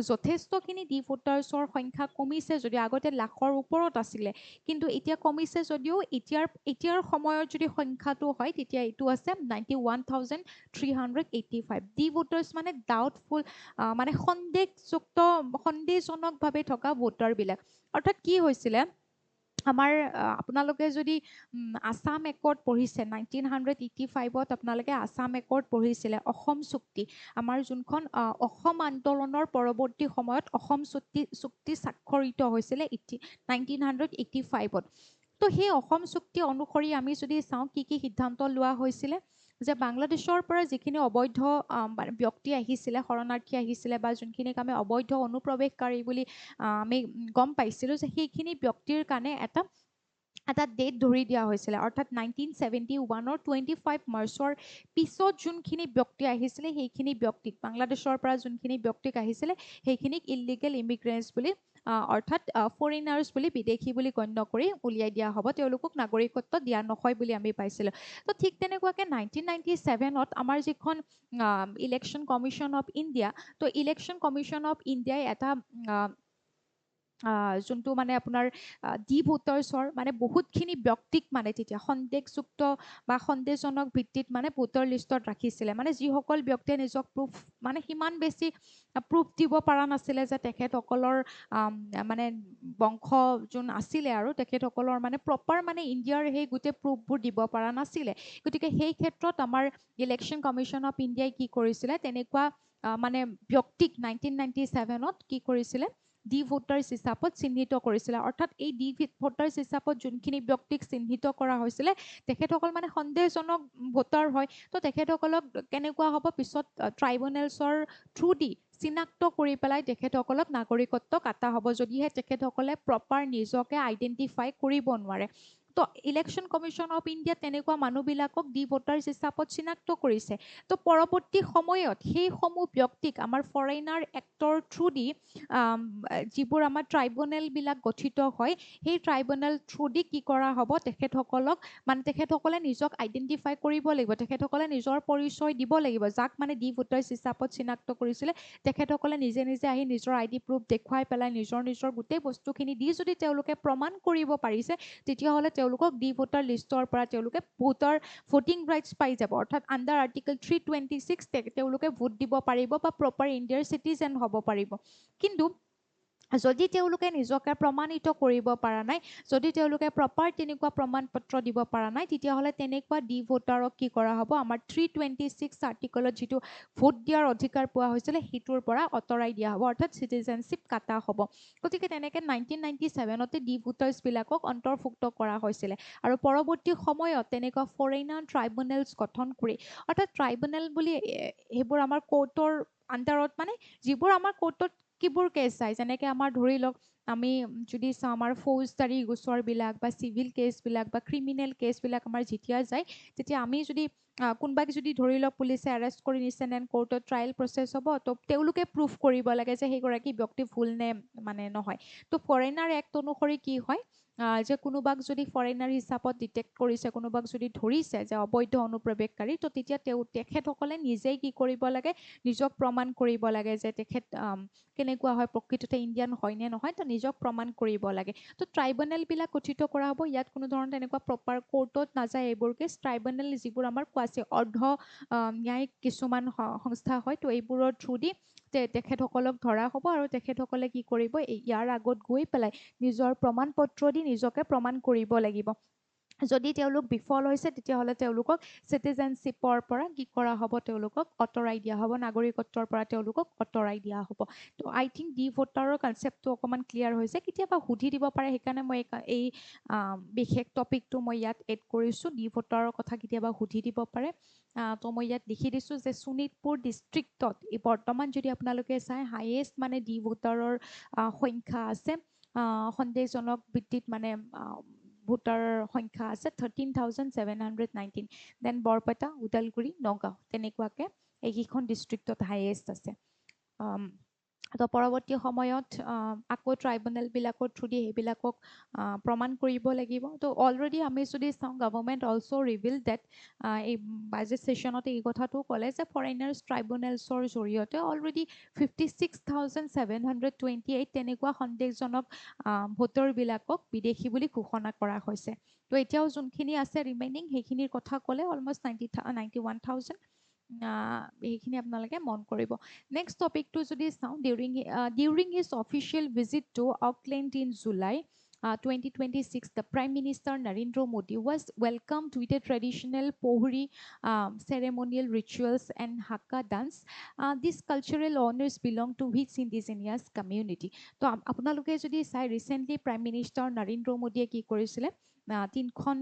S1: যথেষ্টখিনি ডি ভোটাৰ্ছৰ সংখ্যা কমিছে, যদি আগতে লাখৰ ওপৰত আছিলে, কিন্তু এতিয়া কমিছে যদিও এতিয়াৰ সময়ত যদি সংখ্যাটো হয় তেতিয়া এইটো আছে 91,385 ডি ভোটাৰ্ছ, মানে ডাউটফুল, মানে সন্দেহজনকভাৱে থকা ভোটাৰবিলাক। অৰ্থাৎ কি হৈছিলে, আমাৰ আপোনালোকে যদি আছাম একৰ্ড পঢ়িছে 1985ত আপোনালোকে আছাম একৰ্ড পঢ়িছিলে, অসম চুক্তি, আমাৰ যোনখন অসম আন্দোলনৰ পৰৱৰ্তী সময়ত অসম চুক্তি স্বাক্ষৰিত হৈছিলে 1985ত। তো সেই অসম চুক্তি অনুসৰি আমি যদি চাওঁ কি কি সিদ্ধান্ত লোৱা হৈছিলে, যে বাংলাদেশৰ পৰা যিখিনি অবৈধ ব্যক্তি আহিছিলে, শৰণাৰ্থী আহিছিলে, বা যোনখিনিক আমি অবৈধ অনুপ্ৰৱেশকাৰী বুলি আমি গম পাইছিলোঁ, যে সেইখিনি ব্যক্তিৰ কাৰণে এটা ডেট ধৰি দিয়া হৈছিলে, অৰ্থাৎ 1971ৰ 25 মাৰ্চৰ পিছত যোনখিনি ব্যক্তি আহিছিলে সেইখিনি ব্যক্তিক, বাংলাদেশৰ পৰা যোনখিনি ব্যক্তিক আহিছিলে সেইখিনিক ইলিগেল ইমিগ্ৰেণ্টছ বুলি, অৰ্থাৎ ফৰেইনাৰ্ছ বুলি, বিদেশী বুলি গণ্য কৰি উলিয়াই দিয়া হ'ব, তেওঁলোকক নাগৰিকত্ব দিয়া নহয় বুলি আমি পাইছিলোঁ। তো ঠিক তেনেকুৱাকৈ 1997ত আমাৰ যিখন ইলেকশ্যন কমিশ্যন অফ ইণ্ডিয়া, তো ইলেকশ্যন কমিশ্যন অফ ইণ্ডিয়াই এটা যোনটো মানে আপোনাৰ ডি ভোটাৰ্ছৰ মানে বহুতখিনি ব্যক্তিক মানে তেতিয়া সন্দেহযুক্ত বা সন্দেহজনক ভিত্তিত মানে ভোটাৰ লিষ্টত ৰাখিছিলে, মানে যিসকল ব্যক্তিয়ে নিজক প্ৰুফ, মানে সিমান বেছি প্ৰুফ দিব পৰা নাছিলে যে তেখেতসকলৰ মানে বংশ যোন আছিলে আৰু তেখেতসকলৰ মানে প্ৰপাৰ মানে ইণ্ডিয়াৰ সেই গোটেই প্ৰুফবোৰ দিব পৰা নাছিলে। গতিকে সেই ক্ষেত্ৰত আমাৰ ইলেকশ্যন কমিশ্যন অফ ইণ্ডিয়াই কি কৰিছিলে, তেনেকুৱা মানে ব্যক্তিক 1997ত কি কৰিছিলে, ডি ভোটাৰ্ছ হিচাপত চিহ্নিত কৰিছিলে। অৰ্থাৎ এই ডি ভোটাৰ্ছ হিচাপত যোনখিনি ব্যক্তিক চিহ্নিত কৰা হৈছিলে তেখেতসকল মানে সন্দেহজনক ভোটাৰ হয়, তো তেখেতসকলক কেনেকুৱা হ'ব, পিছত ট্ৰাইব্যুনেলছৰ থ্ৰু দি চিনাক্ত কৰি পেলাই তেখেতসকলক নাগৰিকত্ব কাটা হ'ব, যদিহে তেখেতসকলে প্ৰপাৰ নিজকে আইডেণ্টিফাই কৰিব নোৱাৰে। তো ইলেকশ্যন কমিশ্যন অফ ইণ্ডিয়া তেনেকুৱা মানুহবিলাকক ডি ভোটাৰ্ছ হিচাপত চিনাক্ত কৰিছে। তো পৰৱৰ্তী সময়ত সেইসমূহ ব্যক্তিক আমাৰ ফৰেইনাৰ এক্টৰ থ্ৰু দি যিবোৰ আমাৰ ট্ৰাইব্যুনেলবিলাক গঠিত হয়, সেই ট্ৰাইব্যুনেল থ্ৰু দি কি কৰা হ'ব, তেখেতসকলক মানে তেখেতসকলে নিজক আইডেণ্টিফাই কৰিব লাগিব, তেখেতসকলে নিজৰ পৰিচয় দিব লাগিব, যাক মানে ডি ভোটাৰ্ছ হিচাপত চিনাক্ত কৰিছিলে তেখেতসকলে নিজে নিজে আহি নিজৰ আইডি প্ৰুফ দেখুৱাই পেলাই নিজৰ গোটেই বস্তুখিনি দি যদি তেওঁলোকে প্ৰমাণ কৰিব পাৰিছে, তেতিয়াহ'লে তেওঁলোকক ডি ভোটাৰ লিষ্টৰ পৰা তেওঁলোকে ভোটিং ৰাইটছ পাই যাব, অৰ্থাৎ আণ্ডাৰ আৰ্টিকল 326 তেওঁলোকে ভোট দিব পাৰিব বা প্ৰপাৰ ইণ্ডিয়াৰ চিটিজেন হ'ব পাৰিব। কিন্তু যদি তেওঁলোকে নিজকে প্ৰমাণিত কৰিব পৰা নাই, যদি তেওঁলোকে প্ৰপাৰ তেনেকুৱা প্ৰমাণ পত্ৰ দিব পৰা নাই, তেতিয়াহ'লে তেনেকুৱা ডি ভোটাৰক কি কৰা হ'ব, আমাৰ 326 আৰ্টিকলত যিটো ভোট দিয়াৰ অধিকাৰ পোৱা হৈছিলে সেইটোৰ পৰা আঁতৰাই দিয়া হ'ব, অৰ্থাৎ চিটিজেনশ্বিপ কাটা হ'ব। গতিকে তেনেকৈ 1997তে ডি ভোটাৰ্ছবিলাকক অন্তৰ্ভুক্ত কৰা হৈছিলে আৰু পৰৱৰ্তী সময়ত তেনেকুৱা ফৰেইনাৰ ট্ৰাইব্যুনেলছ গঠন কৰি, অৰ্থাৎ ট্ৰাইব্যুনেল বুলি সেইবোৰ আমাৰ কোৰ্টৰ আণ্ডাৰত, মানে যিবোৰ আমাৰ কোৰ্টত কিবোৰ কেছ যায়, যেনেকৈ আমাৰ ধৰি লওক আমি যদি চাওঁ আমাৰ ফৌজদাৰী গোচৰবিলাক বা চিভিল কেছবিলাক বা ক্ৰিমিনেল কেছবিলাক আমাৰ যেতিয়া যায়, তেতিয়া আমি যদি কোনোবাক যদি ধৰি লওক পুলিচে এৰেষ্ট কৰি নিছে, দেন কোৰ্টত ট্ৰায়েল প্ৰচেছ হ'ব, তো তেওঁলোকে প্ৰুফ কৰিব লাগে যে সেইগৰাকী ব্যক্তি ভুল নে মানে নহয়। তো ফৰেইনাৰ এক্ট অনুসৰি কি হয়, যে কোনোবাক যদি ফৰেইনাৰ হিচাপত ডিটেক্ট কৰিছে, কোনোবাক যদি ধৰিছে যে অবৈধ অনুপ্ৰৱেশকাৰী, তো তেতিয়া তেখেতসকলে নিজেই কি কৰিব লাগে, নিজক প্ৰমাণ কৰিব লাগে যে তেখেত কেনেকুৱা হয়, প্ৰকৃততে ইণ্ডিয়ান হয় নে নহয়, তো নিজক প্ৰমাণ কৰিব লাগে। তো ট্ৰাইব্যুনেলবিলাক গঠিত কৰা হ'ব, ইয়াত কোনো ধৰণৰ তেনেকুৱা প্ৰপাৰ কোৰ্টত নাযায় এইবোৰ কেছ, ট্ৰাইব্যুনেল যিবোৰ আমাৰ কোৱাছে অৰ্ধ ন্যায়িক কিছুমান সংস্থা হয়, তো এইবোৰৰ থ্ৰু দি তেখেতসকলক ধৰা হ'ব আৰু তেখেতসকলে কি কৰিব, ইয়াৰ আগত গৈ পেলাই নিজৰ প্ৰমাণ পত্ৰ দি নিজকে প্ৰমাণ কৰিব লাগিব। যদি তেওঁলোক বিফল হৈছে তেতিয়াহ'লে তেওঁলোকক চিটিজেনশ্বিপৰ পৰা কি কৰা হ'ব, তেওঁলোকক আঁতৰাই দিয়া হ'ব, নাগৰিকত্বৰ পৰা তেওঁলোকক আঁতৰাই দিয়া হ'ব। তো আই থিংক ডি ভোটাৰৰ কনচেপ্টটো অকণমান ক্লিয়াৰ হৈছে। কেতিয়াবা সুধি দিব পাৰে, সেইকাৰণে মই এই বিশেষ টপিকটো মই ইয়াত এড কৰিছোঁ, ডি ভোটাৰৰ কথা কেতিয়াবা সুধি দিব পাৰে। তো মই ইয়াত লিখি দিছোঁ যে শোণিতপুৰ ডিষ্ট্ৰিক্টত বৰ্তমান যদি আপোনালোকে চাই হাইয়েষ্ট মানে ডি ভোটাৰৰ সংখ্যা আছে, সন্দেহজনক ভিত্তিত মানে ভোটাৰৰ সংখ্যা আছে 13,719। দেন বৰপেটা, ওদালগুৰি, নগাঁও তেনেকুৱাকৈ এইকেইখন ডিষ্ট্ৰিক্টত হাইয়েষ্ট আছে। তো পৰৱৰ্তী সময়ত আকৌ ট্ৰাইব্যুনেলবিলাকৰ থ্ৰুদি সেইবিলাকক প্ৰমাণ কৰিব লাগিব তো অলৰেডি আমি যদি চাওঁ গভৰ্ণমেণ্ট অলছ' ৰিভিল ডেট এই বাজেট ছেশ্যনত এই কথাটো ক'লে যে ফৰেইনাৰ্ছ ট্ৰাইব্যুনেলছৰ জৰিয়তে অলৰেডি 56,728 তেনেকুৱা সন্দেহজনক ভোটাৰবিলাকক বিদেশী বুলি ঘোষণা কৰা হৈছে তো এতিয়াও যোনখিনি আছে ৰিমেইনিং সেইখিনিৰ কথা ক'লে অলমষ্ট 91,000 সেইখিনি আপোনালোকে মন কৰিব নেক্সট টপিকটো যদি চাওঁ during his official visit to Auckland in July 2026, the Prime Minister Narendra Modi was welcomed with a traditional Pohri ceremonial rituals and Hakka dance. These cultural honors belong to which indigenous community? তো আপোনালোকে যদি চাই ৰিচেণ্টলি প্ৰাইম মিনিষ্টাৰ নৰেন্দ্ৰ মোদীয়ে কি কৰিছিলে তিনিখন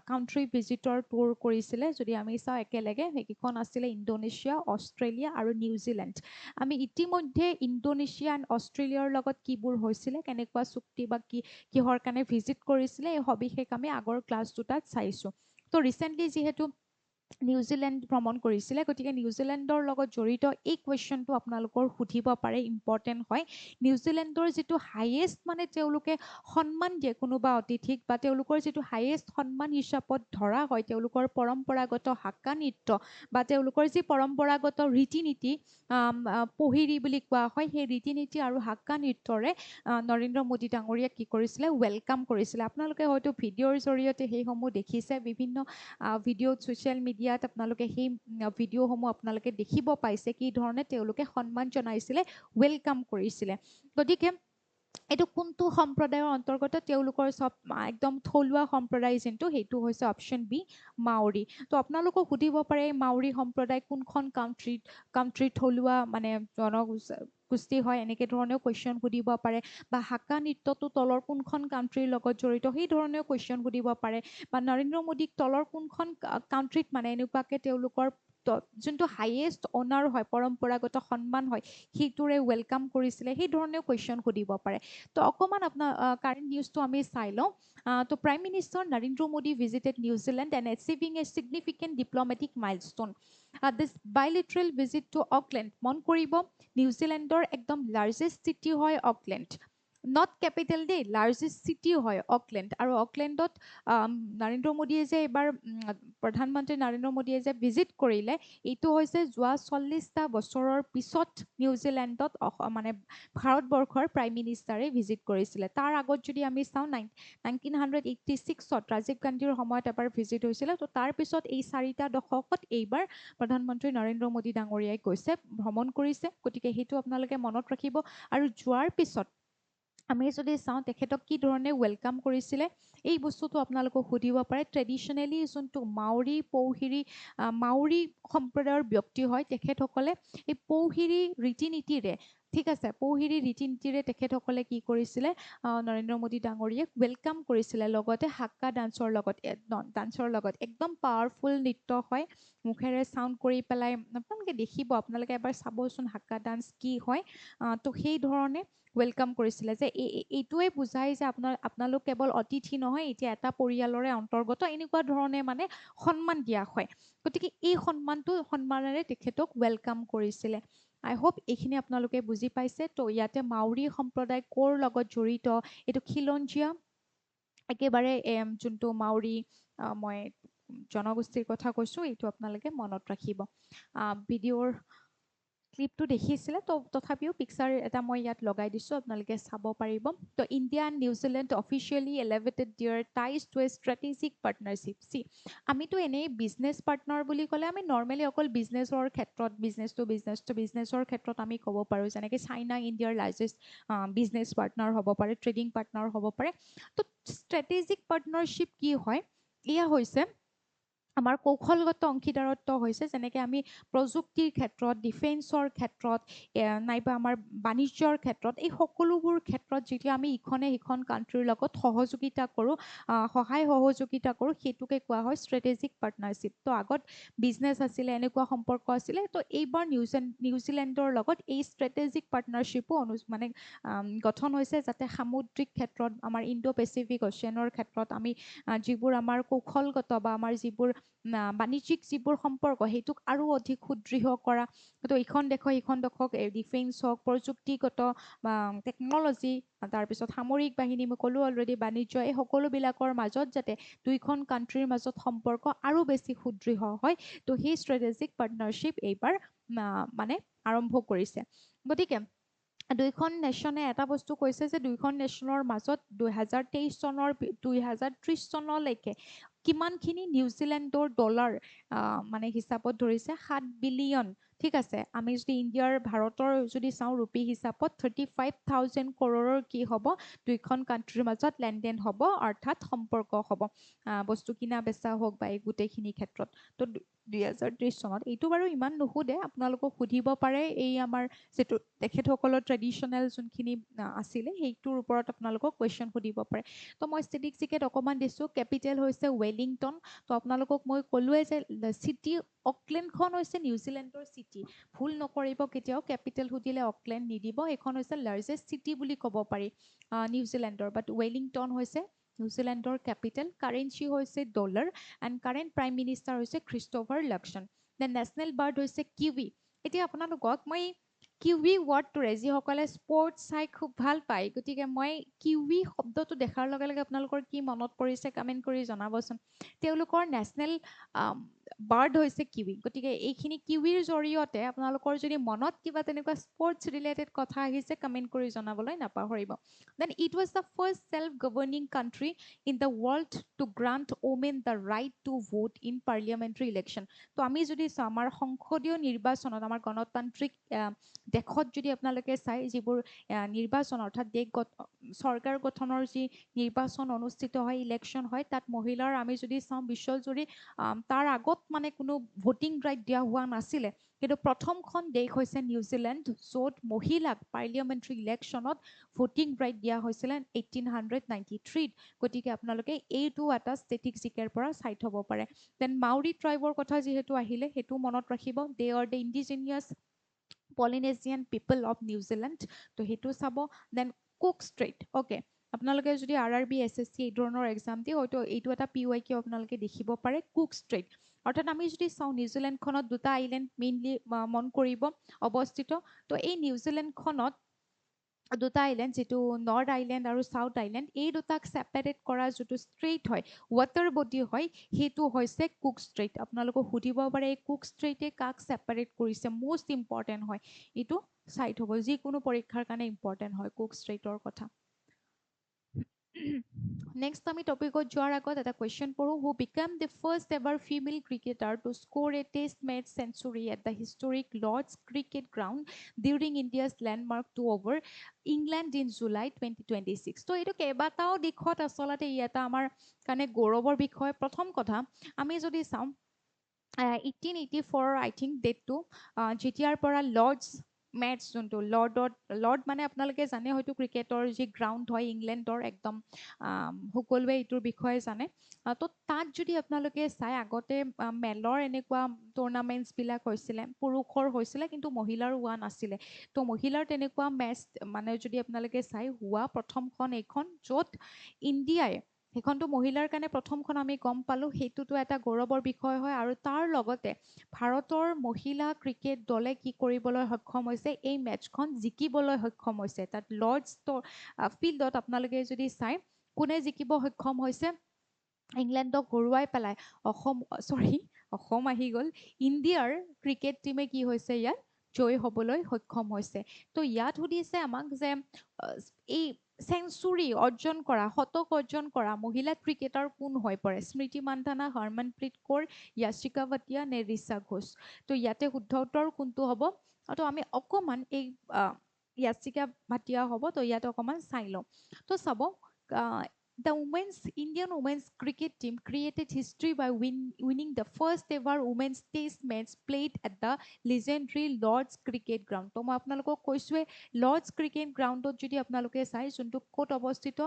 S1: কাউণ্ট্ৰি ভিজিটৰ টুৰ কৰিছিলে যদি আমি চাওঁ একেলগে সেইকেইখন আছিলে ইণ্ডোনেছিয়া অষ্ট্ৰেলিয়া আৰু নিউজিলেণ্ড আমি ইতিমধ্যে ইণ্ডোনেছিয়া এণ্ড অষ্ট্ৰেলিয়াৰ লগত কিবোৰ হৈছিলে কেনেকুৱা চুক্তি বা কিহৰ কাৰণে ভিজিট কৰিছিলে এই সবিশেষ আমি আগৰ ক্লাছ দুটাত চাইছোঁ তো ৰিচেণ্টলি যিহেতু নিউজিলেণ্ড ভ্ৰমণ কৰিছিলে গতিকে নিউজিলেণ্ডৰ লগত জড়িত এই কুৱেশ্যনটো আপোনালোকৰ সুধিব পাৰে ইম্পৰ্টেণ্ট হয় নিউজিলেণ্ডৰ যিটো হাইয়েষ্ট মানে তেওঁলোকে সন্মান দিয়ে কোনোবা অতিথিক বা তেওঁলোকৰ যিটো হাইয়েষ্ট সন্মান হিচাপত ধৰা হয় তেওঁলোকৰ পৰম্পৰাগত হাক্কা নৃত্য বা তেওঁলোকৰ যি পৰম্পৰাগত ৰীতি নীতি পহিৰি বুলি কোৱা হয় সেই ৰীতি নীতি আৰু হাক্কা নৃত্যৰে নৰেন্দ্ৰ মোদী ডাঙৰীয়াক কি কৰিছিলে ৱেলকাম কৰিছিলে আপোনালোকে হয়তো ভিডিঅ'ৰ জৰিয়তে সেইসমূহ দেখিছে বিভিন্ন ভিডিঅ'ত ছ'চিয়েল মিডিয়াত আপোনালোকে সেই ভিডিঅ'সমূহ আপোনালোকে দেখিব পাইছে কি ধৰণে তেওঁলোকে সন্মান জনাইছিলে ৱেলকাম কৰিছিলে গতিকে এইটো কোনটো সম্প্ৰদায়ৰ অন্তৰ্গত তেওঁলোকৰ চব একদম থলুৱা সম্প্ৰদায় যোনটো সেইটো হৈছে অপশ্যন বি মাউৰী তো আপোনালোকক সুধিব পাৰে মাউৰী সম্প্ৰদায় কোনখন কাণ্ট্ৰিত থলুৱা মানে জনগোষ্ঠী হয় এনেকৈ ধৰণেও কুৱেশ্যন সুধিব পাৰে বা হাক্কা নৃত্যটো তলৰ কোনখন কাণ্ট্ৰিৰ লগত জড়িত সেই ধৰণেও কুৱেশ্যন সুধিব পাৰে বা নৰেন্দ্ৰ মোদীক তলৰ কোনখন কাণ্ট্ৰিত মানে এনেকুৱাকৈ তেওঁলোকৰ যোনটো হাইয়েষ্ট অনাৰ হয় পৰম্পৰাগত সন্মান হয় সেইটোৰে ৱেলকাম কৰিছিলে সেই ধৰণেও কুৱেশ্যন সুধিব পাৰে তো অকণমান আপোনাৰ কাৰেণ্ট নিউজটো আমি চাই লওঁ তো prime minister Narendra Modi visited New Zealand and achieving a significant diplomatic milestone this bilateral visit to Auckland মন কৰিব নিউজিলেণ্ডৰ একদম লাৰ্জেষ্ট চিটি হয় Auckland not capital the largest city হয় অকলেণ্ড আৰু অকলেণ্ডত নৰেন্দ্ৰ মোদীয়ে যে এইবাৰ প্ৰধানমন্ত্ৰী নৰেন্দ্ৰ মোদীয়ে যে ভিজিট কৰিলে এইটো হৈছে যোৱা 40টা বছৰৰ পিছত নিউজিলেণ্ডত মানে ভাৰতবৰ্ষৰ প্ৰাইম মিনিষ্টাৰে ভিজিট কৰিছিলে তাৰ আগত যদি আমি চাওঁ 1986ত ৰাজীৱ গান্ধীৰ সময়ত এবাৰ ভিজিট হৈছিলে তো তাৰপিছত এই 4টা দশকত এইবাৰ প্ৰধানমন্ত্ৰী নৰেন্দ্ৰ মোদী ডাঙৰীয়াই গৈছে ভ্ৰমণ কৰিছে গতিকে সেইটো আপোনালোকে মনত ৰাখিব আৰু যোৱাৰ পিছত আমি যদি চাওঁ তেখেতক কি ধৰণে ৱেলকাম কৰিছিলে এই বস্তুটো আপোনালোকক সুধিব পাৰে ট্ৰেডিশ্যনেলি যোনটো মাউৰী পৌহিৰী মাউৰী সম্প্ৰদায়ৰ ব্যক্তি হয় তেখেতসকলে এই পৌহিৰী ৰীতি নীতিৰে ঠিক আছে পৌহিৰী ৰীতি নীতিৰে তেখেতসকলে কি কৰিছিলে নৰেন্দ্ৰ মোদী ডাঙৰীয়াক ৱেলকাম কৰিছিলে লগতে হাক্কা ডান্সৰ লগত একদম পাৱাৰফুল নৃত্য হয় মুখেৰে চাউণ্ড কৰি পেলাই আপোনালোকে দেখিব আপোনালোকে এবাৰ চাবচোন হাক্কা ডান্স কি হয় তো সেই ধৰণে ৱেলকাম কৰিছিলে যে এইটোৱে বুজায় যে আপোনালোক কেৱল অতিথি নহয় এতিয়া এটা পৰিয়ালৰে অন্তৰ্গত এনেকুৱা ধৰণে মানে সন্মান দিয়া হয় গতিকে এই সন্মানেৰে তেখেতক ৱেলকাম কৰিছিলে আই হোপ এইখিনি আপোনালোকে বুজি পাইছে তো ইয়াতে মাউৰী সম্প্ৰদায় ক'ৰ লগত জড়িত এইটো খিলঞ্জীয়া একেবাৰে যোনটো মাউৰী মই জনগোষ্ঠীৰ কথা কৈছোঁ এইটো আপোনালোকে মনত ৰাখিব ভিডিঅ'ৰ ক্লিপটো দেখিছিলে তো তথাপিও পিকচাৰ এটা মই ইয়াত লগাই দিছোঁ আপোনালোকে চাব পাৰিব তো India and New Zealand officially elevated দিয়াৰ টাইজ টু এ ষ্ট্ৰেটেজিক পাৰ্টনাৰশ্বিপ আমিতো এনেই বিজনেছ পাৰ্টনাৰ বুলি ক'লে আমি নৰ্মেলি অকল বিজনেছৰ ক্ষেত্ৰত বিজনেছৰ ক্ষেত্ৰত আমি ক'ব পাৰোঁ যেনেকৈ চাইনা ইণ্ডিয়াৰ লাৰ্জেষ্ট বিজনেছ পাৰ্টনাৰ হ'ব পাৰে ট্ৰেডিং পাৰ্টনাৰ হ'ব পাৰে তো ষ্ট্ৰেটেজিক পাৰ্টনাৰশ্বিপ কি হয় এয়া হৈছে আমাৰ কৌশলগত অংশীদাৰত্ব হৈছে যেনেকৈ আমি প্ৰযুক্তিৰ ক্ষেত্ৰত ডিফেন্সৰ ক্ষেত্ৰত নাইবা আমাৰ বাণিজ্যৰ ক্ষেত্ৰত এই সকলোবোৰ ক্ষেত্ৰত যেতিয়া আমি ইখনে সিখন কাণ্ট্ৰিৰ লগত সহযোগিতা কৰোঁ সহায় সহযোগিতা কৰোঁ সেইটোকে কোৱা হয় ষ্ট্ৰেটেজিক পাৰ্টনাৰশ্বিপ তো আগত বিজনেছ আছিলে এনেকুৱা সম্পৰ্ক আছিলে তো এইবাৰ নিউজিলেণ্ডৰ লগত এই ষ্ট্ৰেটেজিক পাৰ্টনাৰশ্বিপো মানে গঠন হৈছে যাতে সামুদ্ৰিক ক্ষেত্ৰত আমাৰ ইণ্ডো পেচিফিক অচিয়ানৰ ক্ষেত্ৰত আমি যিবোৰ আমাৰ কৌশলগত বা আমাৰ যিবোৰ বাণিজ্যিক যিবোৰ সম্পৰ্ক সেইটোক আৰু অধিক সুদৃঢ় কৰা তো ইখন দেশৰ সিখন দেশক ডিফেন্স হওক প্ৰযুক্তিগত টেকন'লজি তাৰপিছত সামৰিক বাহিনী মই ক'লোঁ অলৰেডি বাণিজ্য এই সকলোবিলাকৰ মাজত যাতে দুইখন কাণ্ট্ৰিৰ মাজত সম্পৰ্ক আৰু বেছি সুদৃঢ় হয় তো সেই ষ্ট্ৰেটেজিক পাৰ্টনাৰশ্বিপ এইবাৰ মানে আৰম্ভ কৰিছে গতিকে দুইখন নেশ্যনে এটা বস্তু কৈছে যে দুইখন নেশ্যনৰ মাজত 2023 চনৰ 2030 চনলৈকে কিমানখিনি নিউজিলেণ্ডৰ ডলাৰ মানে হিচাপত ধৰিছে 7 বিলিয়ন ঠিক আছে আমি যদি ইণ্ডিয়াৰ ভাৰতৰ যদি চাওঁ ৰূপী হিচাপত 35,000 কৰোৰৰ কি হ'ব দুইখন কাণ্ট্ৰিৰ মাজত লেনদেন হ'ব অৰ্থাৎ সম্পৰ্ক হ'ব বস্তু কিনা বেচা হওক বা এই গোটেইখিনি ক্ষেত্ৰত তো 2030 চনত এইটো বাৰু ইমান নুসুধে আপোনালোকক সুধিব পাৰে এই আমাৰ যিটো তেখেতসকলৰ ট্ৰেডিশ্যনেল যোনখিনি আছিলে সেইটোৰ ওপৰত আপোনালোকক কুৱেশ্যন সুধিব পাৰে তো মই ষ্টেটিষ্টিকেট অকণমান দিছোঁ কেপিটেল হৈছে ৱেলিংটন তো আপোনালোকক মই ক'লোৱে যে চিটি অকলেণ্ডখন হৈছে নিউজিলেণ্ডৰ চিটি ভুল নকৰিব কেতিয়াও কেপিটেল সুধিলে অকলেণ্ড নিদিব এইখন হৈছে লাৰ্জেষ্ট চিটি বুলি ক'ব পাৰি নিউজিলেণ্ডৰ বাট ৱেলিংটন হৈছে নিউজিলেণ্ডৰ কেপিটেল কাৰেঞ্চি হৈছে dollar and current prime minister হৈছে ক্ৰিষ্টফাৰ লাকছন দেন নেশ্যনেল বাৰ্ড হৈছে কিৱি এতিয়া আপোনালোকক মই কিৱি ৱৰ্ডটোৰে যিসকলে স্পৰ্টছ চাই খুব ভাল পায় গতিকে মই কিৱি শব্দটো দেখাৰ লগে লগে আপোনালোকৰ কি মনত পৰিছে কমেণ্ট কৰি জনাবচোন তেওঁলোকৰ নেশ্যনেল বাৰ্ড হৈছে কিৱি গতিকে এইখিনি কিৱিৰ জৰিয়তে আপোনালোকৰ যদি মনত কিবা তেনেকুৱা স্পৰ্টছ ৰিলেটেড কথা আহিছে কমেণ্ট কৰি জনাবলৈ নাপাহৰিব then it was the first self governing country in the world to grant women the right to vote in parliamentary election তো আমি যদি চাওঁ আমাৰ সংসদীয় নিৰ্বাচনত আমাৰ গণতান্ত্ৰিক দেশত যদি আপোনালোকে চাই যিবোৰ নিৰ্বাচন অৰ্থাৎ দেশ চৰকাৰ গঠনৰ যি নিৰ্বাচন অনুষ্ঠিত হয় ইলেকশ্যন হয় তাত মহিলাৰ আমি যদি চাওঁ বিশ্বজুৰি তাৰ আগত মানে কোনো ভোটিং ৰাইট দিয়া হোৱা নাছিলে কিন্তু প্ৰথমখন দেশ হৈছে নিউজিলেণ্ড য'ত মহিলাক পাৰ্লিয়ামেণ্টাৰী ইলেকশ্যনত ভোটিং ৰাইট দিয়া হৈছিলে 1893 গতিকে আপোনালোকে এইটো এটা ষ্টেটিষ্টিকৰ পৰা চাই থ'ব পাৰে দেন মাউৰি ট্ৰাইবৰ কথা যিহেতু আহিলে সেইটো মনত ৰাখিব they are the indigenous Polynesian people of New Zealand তো সেইটো চাব দেন কুক ষ্ট্ৰেইট অ'কে আপোনালোকে যদি RRB SSC এই ধৰণৰ এক্সাম দিয়ে হয়তো এইটো এটা PYQ আপোনালোকে দেখিব পাৰে কুক ষ্ট্ৰেইট অৰ্থাৎ আমি যদি চাওঁ নিউজিলেণ্ডখনত দুটা আইলেণ্ড মেইনলি মন কৰিব অৱস্থিত তো এই নিউজিলেণ্ডখনত দুটা আইলেণ্ড যিটো নৰ্থ আইলেণ্ড আৰু চাউথ আইলেণ্ড এই দুটাক ছেপাৰেট কৰা যিটো ষ্ট্ৰেইট হয় ৱাটাৰ বডি হয় সেইটো হৈছে কুক ষ্ট্ৰেইট আপোনালোকক সুধিব পাৰে এই কুক ষ্ট্ৰেইটে কাক ছেপাৰেট কৰিছে মষ্ট ইম্পৰ্টেণ্ট হয় এইটো চাই থ'ব যিকোনো পৰীক্ষাৰ কাৰণে ইম্পৰ্টেণ্ট হয় কুক ষ্ট্ৰেইটৰ কথা নেক্সট আমি টপিকত যোৱাৰ আগত এটা কুৱেশ্যন পঢ়োঁ who became the first ever female cricketer to score a test match century at the historic Lord's cricket ground during India's landmark tour of England in July 2026 তো এইটো কেইবাটাও দিশত আচলতে ই এটা আমাৰ কাৰণে গৌৰৱৰ বিষয় প্ৰথম কথা আমি যদি চাওঁ 1884 আই থিংক ডেটটো যেতিয়াৰ পৰা লৰ্ডছ মেটছ যোনটো লৰ্ড মানে আপোনালোকে জানে হয়তো ক্ৰিকেটৰ যি গ্ৰাউণ্ড হয় ইংলেণ্ডৰ একদম সকলোৱে এইটোৰ বিষয়ে জানে তো তাত যদি আপোনালোকে চাই আগতে মেলৰ এনেকুৱা টুৰ্ণামেণ্টছবিলাক হৈছিলে পুৰুষৰ হৈছিলে কিন্তু মহিলাৰ হোৱা নাছিলে তো মহিলাৰ তেনেকুৱা মেচ মানে যদি আপোনালোকে চাই হোৱা প্ৰথমখন এইখন য'ত ইণ্ডিয়াই সেইখনটো মহিলাৰ কাৰণে প্ৰথমখন আমি গম পালোঁ সেইটোতো এটা গৌৰৱৰ বিষয় হয় আৰু তাৰ লগতে ভাৰতৰ মহিলা ক্ৰিকেট দলে কি কৰিবলৈ সক্ষম হৈছে এই মেটছখন জিকিবলৈ সক্ষম হৈছে তাত লৰ্ডছ ফিল্ডত আপোনালোকে যদি চাই কোনে জিকিব সক্ষম হৈছে ইংলেণ্ডক হৰুৱাই পেলাই অসম আহি গ'ল ইণ্ডিয়াৰ ক্ৰিকেট টীমে কি হৈছে ইয়াত জয়ী হ'বলৈ সক্ষম হৈছে তো ইয়াত সুধিছে আমাক যে এই চেঞ্চুৰী অৰ্জন কৰা শতক অৰ্জন কৰা মহিলা ক্ৰিকেটাৰ কোন হৈ পৰে স্মৃতি মান্ধানা হৰমনপ্ৰীত কৌৰ য়াচিকা ভাটিয়া নে ৰিচা ঘোষ তো ইয়াতে শুদ্ধ উত্তৰ কোনটো হ'ব তো আমি অকণমান এই য়াচিকা ভাটিয়া হ'ব তো ইয়াতে অকণমান চাই লওঁ তো চাব the Indian women's cricket team created history by winning the first ever women's test match played at the legendary Lord's Cricket Ground. তো মই আপোনালোকক কৈছোৱে লৰ্ডছ ক্ৰিকেট গ্ৰাউণ্ডত যদি আপোনালোকে চাই যোনটো ক'ত অৱস্থিত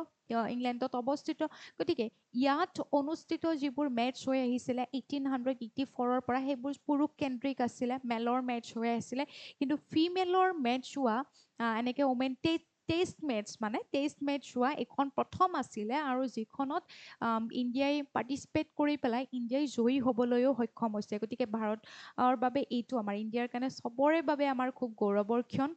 S1: ইংলেণ্ডত অৱস্থিত গতিকে ইয়াত অনুষ্ঠিত যিবোৰ মেটছ হৈ আহিছিলে 1884ৰ পৰা সেইবোৰ পুৰুষ কেন্দ্ৰিক আছিলে মেলৰ মেটছ হৈ আছিলে কিন্তু ফিমেলৰ মেটছ হোৱা এনেকৈ ওমেন টেষ্ট মেটছ হোৱা এখন প্ৰথম আছিলে আৰু যিখনত ইণ্ডিয়াই পাৰ্টিচিপেট কৰি পেলাই ইণ্ডিয়াই জয়ী হ'বলৈও সক্ষম হৈছে গতিকে ভাৰতৰ বাবে এইটো আমাৰ ইণ্ডিয়াৰ কাৰণে চবৰে বাবে আমাৰ খুব গৌৰৱৰ ক্ষণ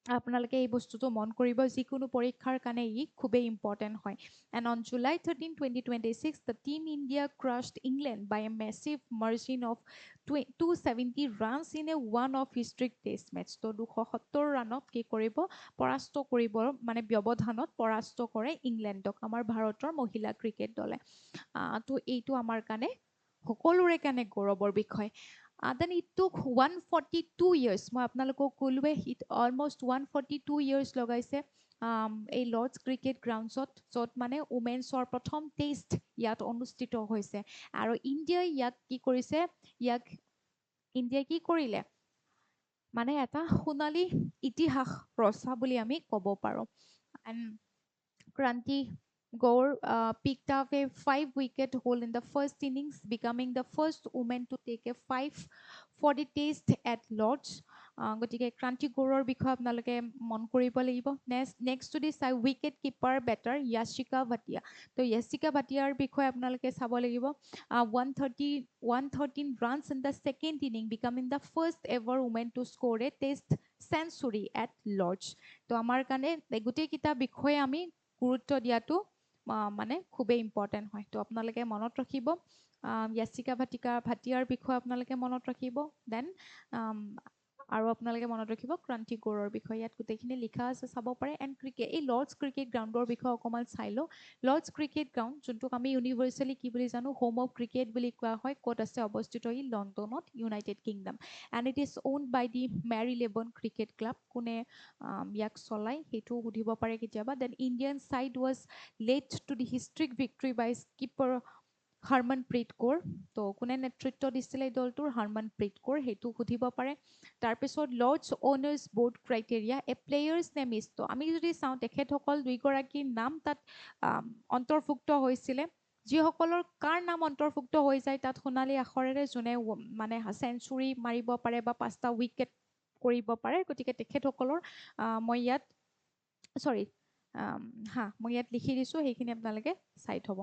S1: আপোনালোকে এই বস্তুটো মন কৰিব যিকোনো পৰীক্ষাৰ কাৰণে ই খুবেই ইম্পৰ্টেণ্ট হয় and on July 13, 2026 the team India crushed England by a massive margin of 270 runs in a one of historic test match তো 270 ৰানত কি কৰিব পৰাস্ত কৰিব মানে ব্যৱধানত পৰাস্ত কৰে ইংলেণ্ডক আমাৰ ভাৰতৰ মহিলা ক্ৰিকেট দলে তো এইটো আমাৰ কাৰণে সকলোৰে কাৰণে গৌৰৱৰ বিষয় then it took 142 years মই আপোনালোকক ক'লোৱে it almost 142 years লগাইছে এই লৰ্ডছ ক্ৰিকেট গ্ৰাউণ্ডছত য'ত মানে উমেন্সৰ প্ৰথম টেষ্ট ইয়াত অনুষ্ঠিত হৈছে আৰু ইণ্ডিয়াই ইয়াক কি কৰিছে ইণ্ডিয়াই কি কৰিলে মানে এটা সোণালী ইতিহাস ৰচা বুলি আমি ক'ব পাৰোঁ Kranti Gaur picked up a 5-wicket haul in the first innings, becoming the first woman to take a 5 for the test at Lords. গতিকে ক্ৰান্তি গৌৰৰ বিষয়ে আপোনালোকে মন কৰিব লাগিব নেক্সট যদি চাই wicket keeper better Yachika Bhatia তো য়াচিকা ভাটিয়াৰ বিষয়ে আপোনালোকে চাব লাগিব 113 runs in the second inning, becoming the first ever woman to score a test century at Lords. তো আমাৰ কাৰণে গোটেইকেইটা বিষয়ে আমি গুৰুত্ব দিয়াটো মানে খুবেই ইম্পৰ্টেণ্ট হয় তো আপোনালোকে মনত ৰাখিব য়াচিকা ভাটিয়াৰ বিষয়ে আপোনালোকে মনত ৰাখিব দেন আৰু আপোনালোকে মনত ৰাখিব ক্ৰান্তি গৌৰৰ বিষয়ে ইয়াত গোটেইখিনি লিখা আছে চাব পাৰে এণ্ড ক্ৰিকেট এই লৰ্ডছ ক্ৰিকেট গ্ৰাউণ্ডৰ বিষয়ে অকণমান চাই লওঁ লৰ্ডছ ক্ৰিকেট গ্ৰাউণ্ড যোনটোক আমি ইউনিভাৰ্চেলি কি বুলি জানো হোম অফ ক্ৰিকেট বুলি কোৱা হয় ক'ত আছে অৱস্থিত ই লণ্ডনত United Kingdom and it is owned by the Marylebone Cricket Club কোনে ইয়াক চলাই সেইটো সুধিব পাৰে কেতিয়াবা then Indian side was led to the historic victory by skipper Harmanpreet Kaur তো কোনে নেতৃত্ব দিছিলে এই দলটোৰ হৰমনপ্ৰীত কৌৰ সেইটো সুধিব পাৰে তাৰপিছত Lords honours board criteria A players name is তো আমি যদি চাওঁ তেখেতসকল দুইগৰাকীৰ নাম তাত অন্তৰ্ভুক্ত হৈছিলে যিসকলৰ কাৰ নাম অন্তৰ্ভুক্ত হৈ যায় তাত সোণালী আখৰেৰে যোনে মানে চেঞ্চুৰী মাৰিব পাৰে বা 5টা উইকেট কৰিব পাৰে গতিকে তেখেতসকলৰ মই ইয়াত লিখি দিছোঁ সেইখিনি আপোনালোকে চাই থ'ব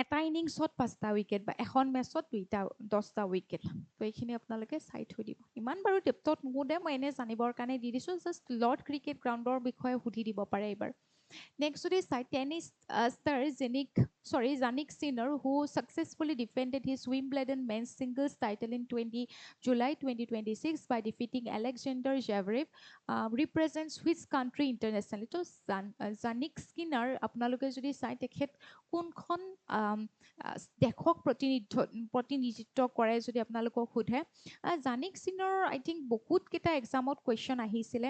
S1: এটা ইনিংছত 5টা উইকেট বা এখন মেচত 10টা উইকেট তো এইখিনি আপোনালোকে চাই থৈ দিব ইমান বাৰু ডেপ্থত নুসুধে মই এনে জানিবৰ কাৰণে দি দিছোঁ জাষ্ট লৰ্ড ক্ৰিকেট গ্ৰাউণ্ডৰ বিষয়ে সুধি দিব পাৰে এইবাৰ Next to this side, tennis star Jannik Sinner, who successfully defended his Wimbledon men's singles title in July 2026 by defeating Alexander Zverev, represents which country internationally? So, Jannik Sinner, আপোনালোকে যদি চাই তেখেত কোনখন দেশক প্ৰতিনিধিত্ব কৰে যদি আপোনালোকক সোধে জানিক সিনৰ আই থিংক বহুত কেইটা এক্সামত কুৱেশ্যন আহিছিলে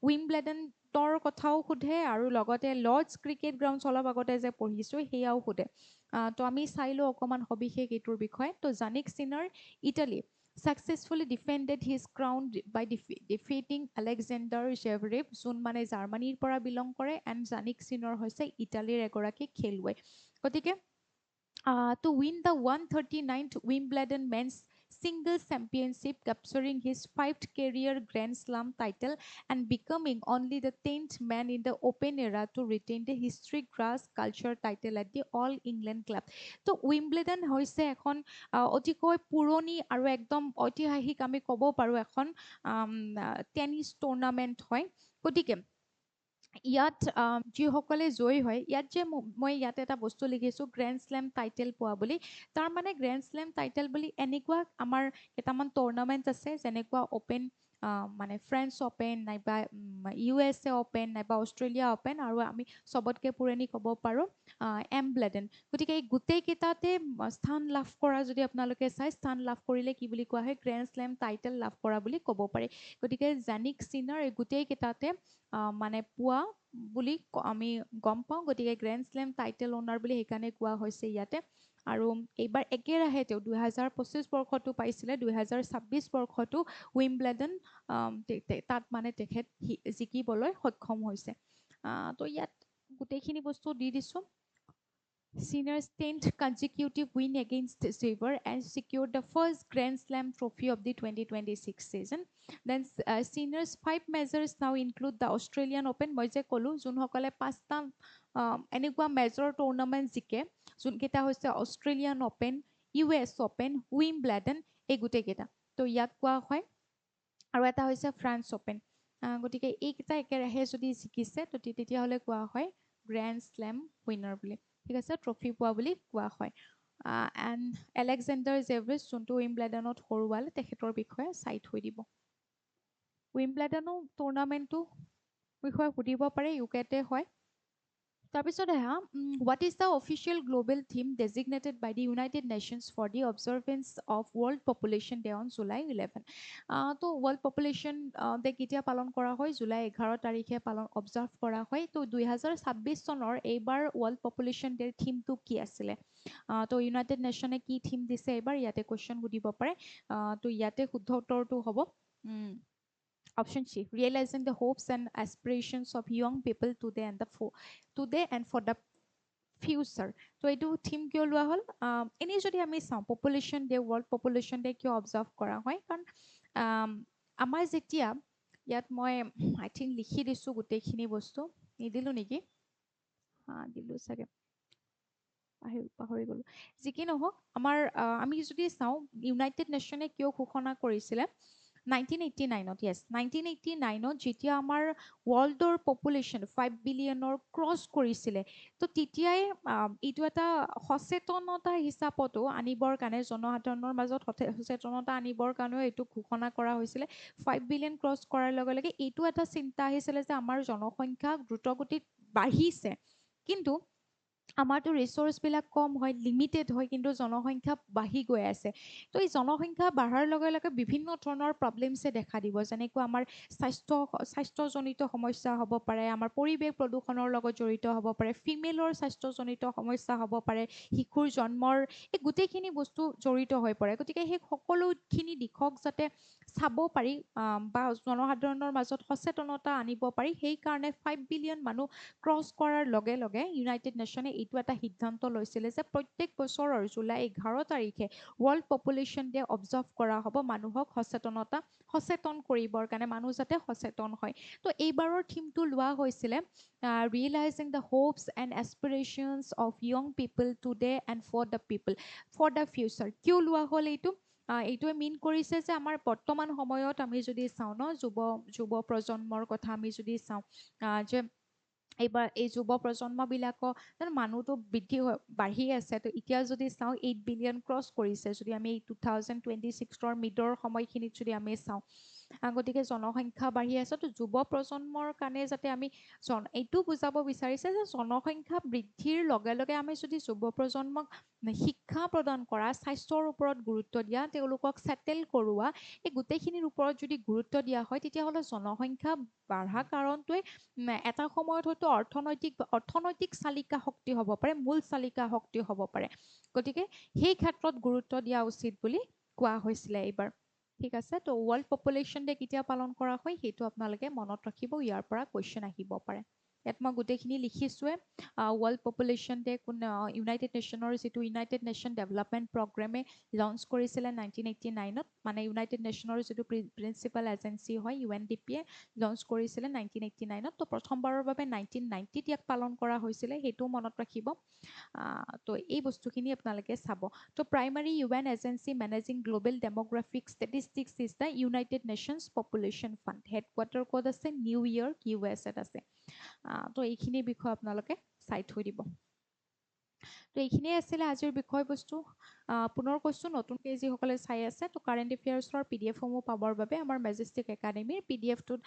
S1: উইম্বলেডন কথাও সোধে আৰু লগতে লৰ্ডছ ক্ৰিকেট গ্ৰাউণ্ড অলপ আগতে যে পঢ়িছোঁ সেয়াও সোধে তো আমি চাইলোঁ অকণমান সবিশেষ এইটোৰ বিষয়ে তো Jannik Sinner Italy successfully defended his crown by defeating Alexander Zverev যোন মানে জাৰ্মানীৰ পৰা বিলং কৰে এণ্ড জানিক সিনৰ হৈছে ইটালীৰ এগৰাকী খেলুৱৈ গতিকে to win the 139th Wimbledon men's singles championship, capturing his 5th career Grand Slam title and becoming only the 10th man in the Open era to retain the historic grass culture title at the All England Club. তো উইম্বলেডন হৈছে এখন অতিকৈ পুৰণি আৰু একদম ঐতিহাসিক আমি ক'ব পাৰোঁ এখন টেনিছ টুৰ্ণামেণ্ট হয় গতিকে ইয়াত যিসকলে জয়ী হয় ইয়াত যে মই ইয়াত এটা বস্তু লিখিছোঁ গ্ৰেণ্ড শ্লেম টাইটেল পোৱা বুলি তাৰ মানে গ্ৰেণ্ড শ্লেম টাইটেল বুলি এনেকুৱা আমাৰ কেইটামান টুৰ্ণামেণ্ট আছে যেনেকুৱা অ'পেন মানে ফ্ৰেঞ্চ অ'পেন নাইবা USA অ'পেন নাইবা অষ্ট্ৰেলিয়া অ'পেন আৰু আমি চবতকৈ পুৰণি ক'ব পাৰোঁ এম্বলেডন গতিকে এই গোটেইকেইটাতে স্থান লাভ কৰা যদি আপোনালোকে চাই স্থান লাভ কৰিলে কি বুলি কোৱা হয় গ্ৰেণ্ড শ্লেম টাইটেল লাভ কৰা বুলি ক'ব পাৰি গতিকে জানিক সিনৰ এই গোটেইকেইটাতে মানে পোৱা বুলি আমি গম পাওঁ গতিকে গ্ৰেণ্ড শ্লেম টাইটেল অনাৰ বুলি সেইকাৰণে কোৱা হৈছে ইয়াতে আৰু এইবাৰ একেৰাহে তেওঁ 2025 বৰ্ষতো পাইছিলে 2026 বৰ্ষতো উইম্বলেডন তাত মানে তেখেত জিকিবলৈ সক্ষম হৈছে তো ইয়াত গোটেইখিনি বস্তু দি দিছোঁ Sinner's 10th consecutive win against Xavier and secured the first Grand Slam trophy of the 2026 season. Then Sinner's 5 majors now include the Australian Open. মই যে ক'লো যোনসকলে 5টা এনেকুৱা মেজৰ টুৰ্ণামেণ্ট জিকে যোনকেইটা হৈছে Australian open US open Wimbledon এই গোটেইকেইটা তো ইয়াক কোৱা হয় আৰু এটা হৈছে ফ্ৰান্স অপেন গতিকে এইকেইটা একেৰাহে যদি জিকিছে তো তেতিয়াহ'লে কোৱা হয় গ্ৰেণ্ড শ্লেম উইনাৰ বুলি ঠিক আছে ট্ৰফি পোৱা বুলি কোৱা হয় এণ্ড এলেকজেণ্ডাৰ জেভৰেজ যোনটো উইম্বলেডনত হৰুৱালে তেখেতৰ বিষয়ে চাই থৈ দিব উইম্বলেডনো টুৰ্ণামেণ্টটো বিষয়ে সুধিব পাৰে ইউকেতে হয় তাৰপিছত আহা what is the official global theme designated by the United Nations for the observance of World Population Day on July 11 তো World Population Day কেতিয়া পালন কৰা হয় জুলাই 11 তাৰিখে পালন অবজাৰ্ভ কৰা হয় তো 2026 চনৰ এইবাৰ World Population Day থিমটো কি আছিলে তো ইউনাইটেড নেশ্যনে কি থিম দিছে এইবাৰ ইয়াতে কুৱেশ্যন সুধিব পাৰে তো ইয়াতে শুদ্ধ উত্তৰটো হ'ব Option C, realizing the hopes and aspirations of young people today and for the future. তো এইটো থিম কিয় লোৱা হ'ল এনেই যদি আমি চাওঁ population day world population day কিয় অবজাৰ্ভ কৰা হয় কাৰণ আমাৰ যেতিয়া ইয়াত মই আই থিংক লিখি দিছোঁ গোটেইখিনি বস্তু নিদিলোঁ নেকি দিলোঁ চাগে পাহৰি গ'লোঁ যি কি নহওক আমাৰ আমি যদি চাওঁ ইউনাইটেড নেশ্যনে কিয় ঘোষণা কৰিছিলে 1989 yes 1989 যেতিয়া আমাৰ ৱৰ্ল্ডৰ পপুলেশ্যন 5 বিলিয়নৰ ক্ৰছ কৰিছিলে তো তেতিয়াই এইটো এটা সচেতনতা হিচাপতো আনিবৰ কাৰণে জনসাধাৰণৰ মাজত সচেতনতা আনিবৰ কাৰণেও এইটো ঘোষণা কৰা হৈছিলে 5 বিলিয়ন ক্ৰছ কৰাৰ লগে লগে এইটো এটা চিন্তা আহিছিলে যে আমাৰ জনসংখ্যা দ্ৰুতগতিত বাঢ়িছে কিন্তু আমাৰতো ৰিচোৰ্চবিলাক কম হয় লিমিটেড হয় কিন্তু জনসংখ্যা বাঢ়ি গৈ আছে তো এই জনসংখ্যা বাঢ়াৰ লগে লগে বিভিন্ন ধৰণৰ প্ৰব্লেমছে দেখা দিব যেনেকৈ আমাৰ স্বাস্থ্যজনিত সমস্যা হ'ব পাৰে আমাৰ পৰিৱেশ প্ৰদূষণৰ লগত জড়িত হ'ব পাৰে ফিমেলৰ স্বাস্থ্যজনিত সমস্যা হ'ব পাৰে শিশুৰ জন্মৰ এই গোটেইখিনি বস্তু জড়িত হৈ পৰে গতিকে সেই সকলোখিনি দিশক যাতে চাব পাৰি বা জনসাধাৰণৰ মাজত সচেতনতা আনিব পাৰি সেইকাৰণে 5 বিলিয়ন মানুহ ক্ৰছ কৰাৰ লগে লগে ইউনাইটেড নেশ্যনে এইটো এটা সিদ্ধান্ত লৈছিলে যে প্ৰত্যেক বছৰৰ জুলাই 11 তাৰিখে ৱৰ্ল্ড পপুলেশ্যন ডে অবজাৰ্ভ কৰা হ'ব মানুহক সচেতন কৰিবৰ কাৰণে মানুহ যাতে সচেতন হয় তো এইবাৰৰ থিমটো লোৱা হৈছিলে realising the hopes and aspirations of young people today and for the future কিয় লোৱা হ'ল এইটোৱে মিন কৰিছে যে আমাৰ বৰ্তমান সময়ত আমি যদি চাওঁ ন যুৱ প্ৰজন্মৰ কথা আমি যদি চাওঁ যে এইবাৰ এই যুৱ প্ৰজন্মবিলাকৰ মানুহটো বাঢ়ি আছে তো এতিয়া যদি চাওঁ 8 বিলিয়ন ক্ৰছ কৰিছে যদি আমি 2026 মিডৰ সময়খিনিত যদি আমি চাওঁ গতিকে জনসংখ্যা বাঢ়ি আছে তো যুৱ প্ৰজন্মৰ কাৰণে যাতে আমি এইটো বুজাব বিচাৰিছে যে জনসংখ্যা বৃদ্ধিৰ লগে লগে আমি যদি যুৱ প্ৰজন্মক শিক্ষা প্ৰদান কৰা স্বাস্থ্যৰ ওপৰত গুৰুত্ব দিয়া তেওঁলোকক ছেটেল কৰোৱা এই গোটেইখিনিৰ ওপৰত যদি গুৰুত্ব দিয়া হয় তেতিয়াহ'লে জনসংখ্যা বাঢ়া কাৰণটোৱে এটা সময়ত হয়তো অৰ্থনৈতিক চালিকা শক্তি হ'ব পাৰে মূল চালিকা শক্তি হ'ব পাৰে গতিকে সেই ক্ষেত্ৰত গুৰুত্ব দিয়া উচিত বুলি কোৱা হৈছিলে এইবাৰ ঠিক আছে তো ৱৰ্ল্ড পপুলেশ্যন ডে কেতিয়া পালন কৰা হয় সেইটো আপোনালোকে মনত ৰাখিব ইয়াৰ পৰা কুৱেশ্যন আহিব পাৰে ইয়াত মই গোটেইখিনি লিখিছোৱে ৱৰ্ল্ড পপুলেশ্যন ডে ইউনাইটেড নেশ্যনৰ যিটো ইউনাইটেড নেশ্যন ডেভেলপমেণ্ট প্ৰগ্ৰেমে লঞ্চ কৰিছিলে 1989 মানে ইউনাইটেড নেশ্যনৰ যিটো প্ৰিন্সিপাল এজেঞ্চি হয় UNDP-য়ে লঞ্চ কৰিছিলে 1989 তো প্ৰথমবাৰৰ বাবে 1990 ইয়াক পালন কৰা হৈছিলে সেইটো মনত ৰাখিব তো এই বস্তুখিনি আপোনালোকে চাব তো primary UN agency managing global demographic statistics is the United Nations population fund headquarter ক'ত আছে নিউয়ৰ্ক USA-ত আছে তো এইখিনি বিষয় আপোনালোকে চাই থৈ দিব তো এইখিনিয়ে আছিলে আজিৰ বিষয়বস্তু পুনৰ কৈছোঁ নতুনকৈ যিসকলে চাই আছে তো কাৰেণ্ট এফেয়াৰ্ছৰ PDF-সমূহ পাবৰ বাবে আমাৰ মেজেষ্টিক একাডেমীৰ PDF-টোত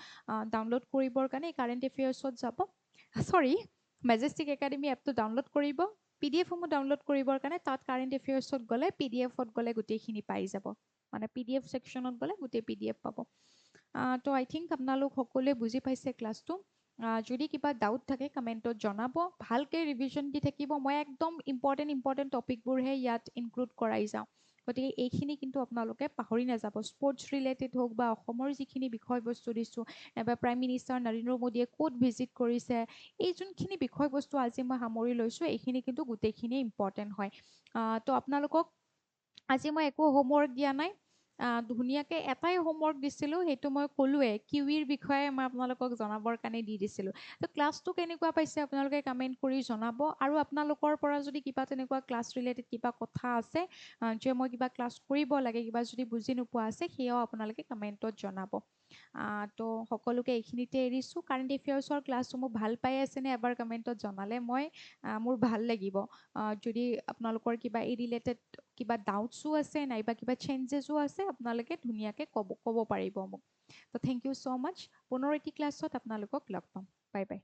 S1: ডাউনলোড কৰিবৰ কাৰণে কাৰেণ্ট এফেয়াৰ্ছত যাব মেজেষ্টিক একাডেমী এপটো ডাউনলোড কৰিব PDF-সমূহ ডাউনলোড কৰিবৰ কাৰণে তাত কাৰেণ্ট এফেয়াৰ্ছত গ'লে PDF-ত গ'লে গোটেইখিনি পাই যাব মানে PDF ছেকশ্যনত গ'লে গোটেই PDF পাব তো আই থিংক আপোনালোক সকলোৱে বুজি পাইছে ক্লাছটো যদি কিবা ডাউট থাকে কমেণ্টত জনাব ভালকৈ ৰিভিজন দি থাকিব মই একদম ইম্পৰ্টেণ্ট টপিকবোৰহে ইয়াত ইনক্লুড কৰাই যাওঁ গতিকে এইখিনি কিন্তু আপোনালোকে পাহৰি নাযাব স্পৰ্টছ ৰিলেটেড হওক বা অসমৰ যিখিনি বিষয়বস্তু দিছোঁ নাইবা প্ৰাইম মিনিষ্টাৰ নৰেন্দ্ৰ মোদীয়ে ক'ত ভিজিট কৰিছে এই যোনখিনি বিষয়বস্তু আজি মই সামৰি লৈছোঁ এইখিনি কিন্তু গোটেইখিনিয়ে ইম্পৰ্টেণ্ট হয় তো আপোনালোকক আজি মই একো হোমৱৰ্ক দিয়া নাই ধুনীয়াকৈ এটাই হোমৱৰ্ক দিছিলোঁ সেইটো মই ক'লোৱে কিউইৰ বিষয়ে মই আপোনালোকক জনাবৰ কাৰণে দি দিছিলোঁ তো ক্লাছটো কেনেকুৱা পাইছে আপোনালোকে কমেণ্ট কৰি জনাব আৰু আপোনালোকৰ পৰা যদি কিবা তেনেকুৱা ক্লাছ ৰিলেটেড কিবা কথা আছে যে মই কিবা ক্লাছ কৰিব লাগে কিবা যদি বুজি নোপোৱা আছে সেয়াও আপোনালোকে কমেণ্টত জনাব তো সকলোকে এইখিনিতে এৰিছোঁ কাৰেণ্ট এফেয়াৰ্ছৰ ক্লাছসমূহ ভাল পাই আছেনে এবাৰ কমেণ্টত জনালে মই মোৰ ভাল লাগিব যদি আপোনালোকৰ কিবা এই ৰিলেটেড কিবা ডাউটছো আছে নাইবা কিবা চেঞ্জেছো আছে আপোনালোকে ধুনীয়াকৈ ক'ব পাৰিব মোক তো থেংক ইউ ছ' মাছ পুনৰ এটি ক্লাছত আপোনালোকক লগ পাম বাই বাই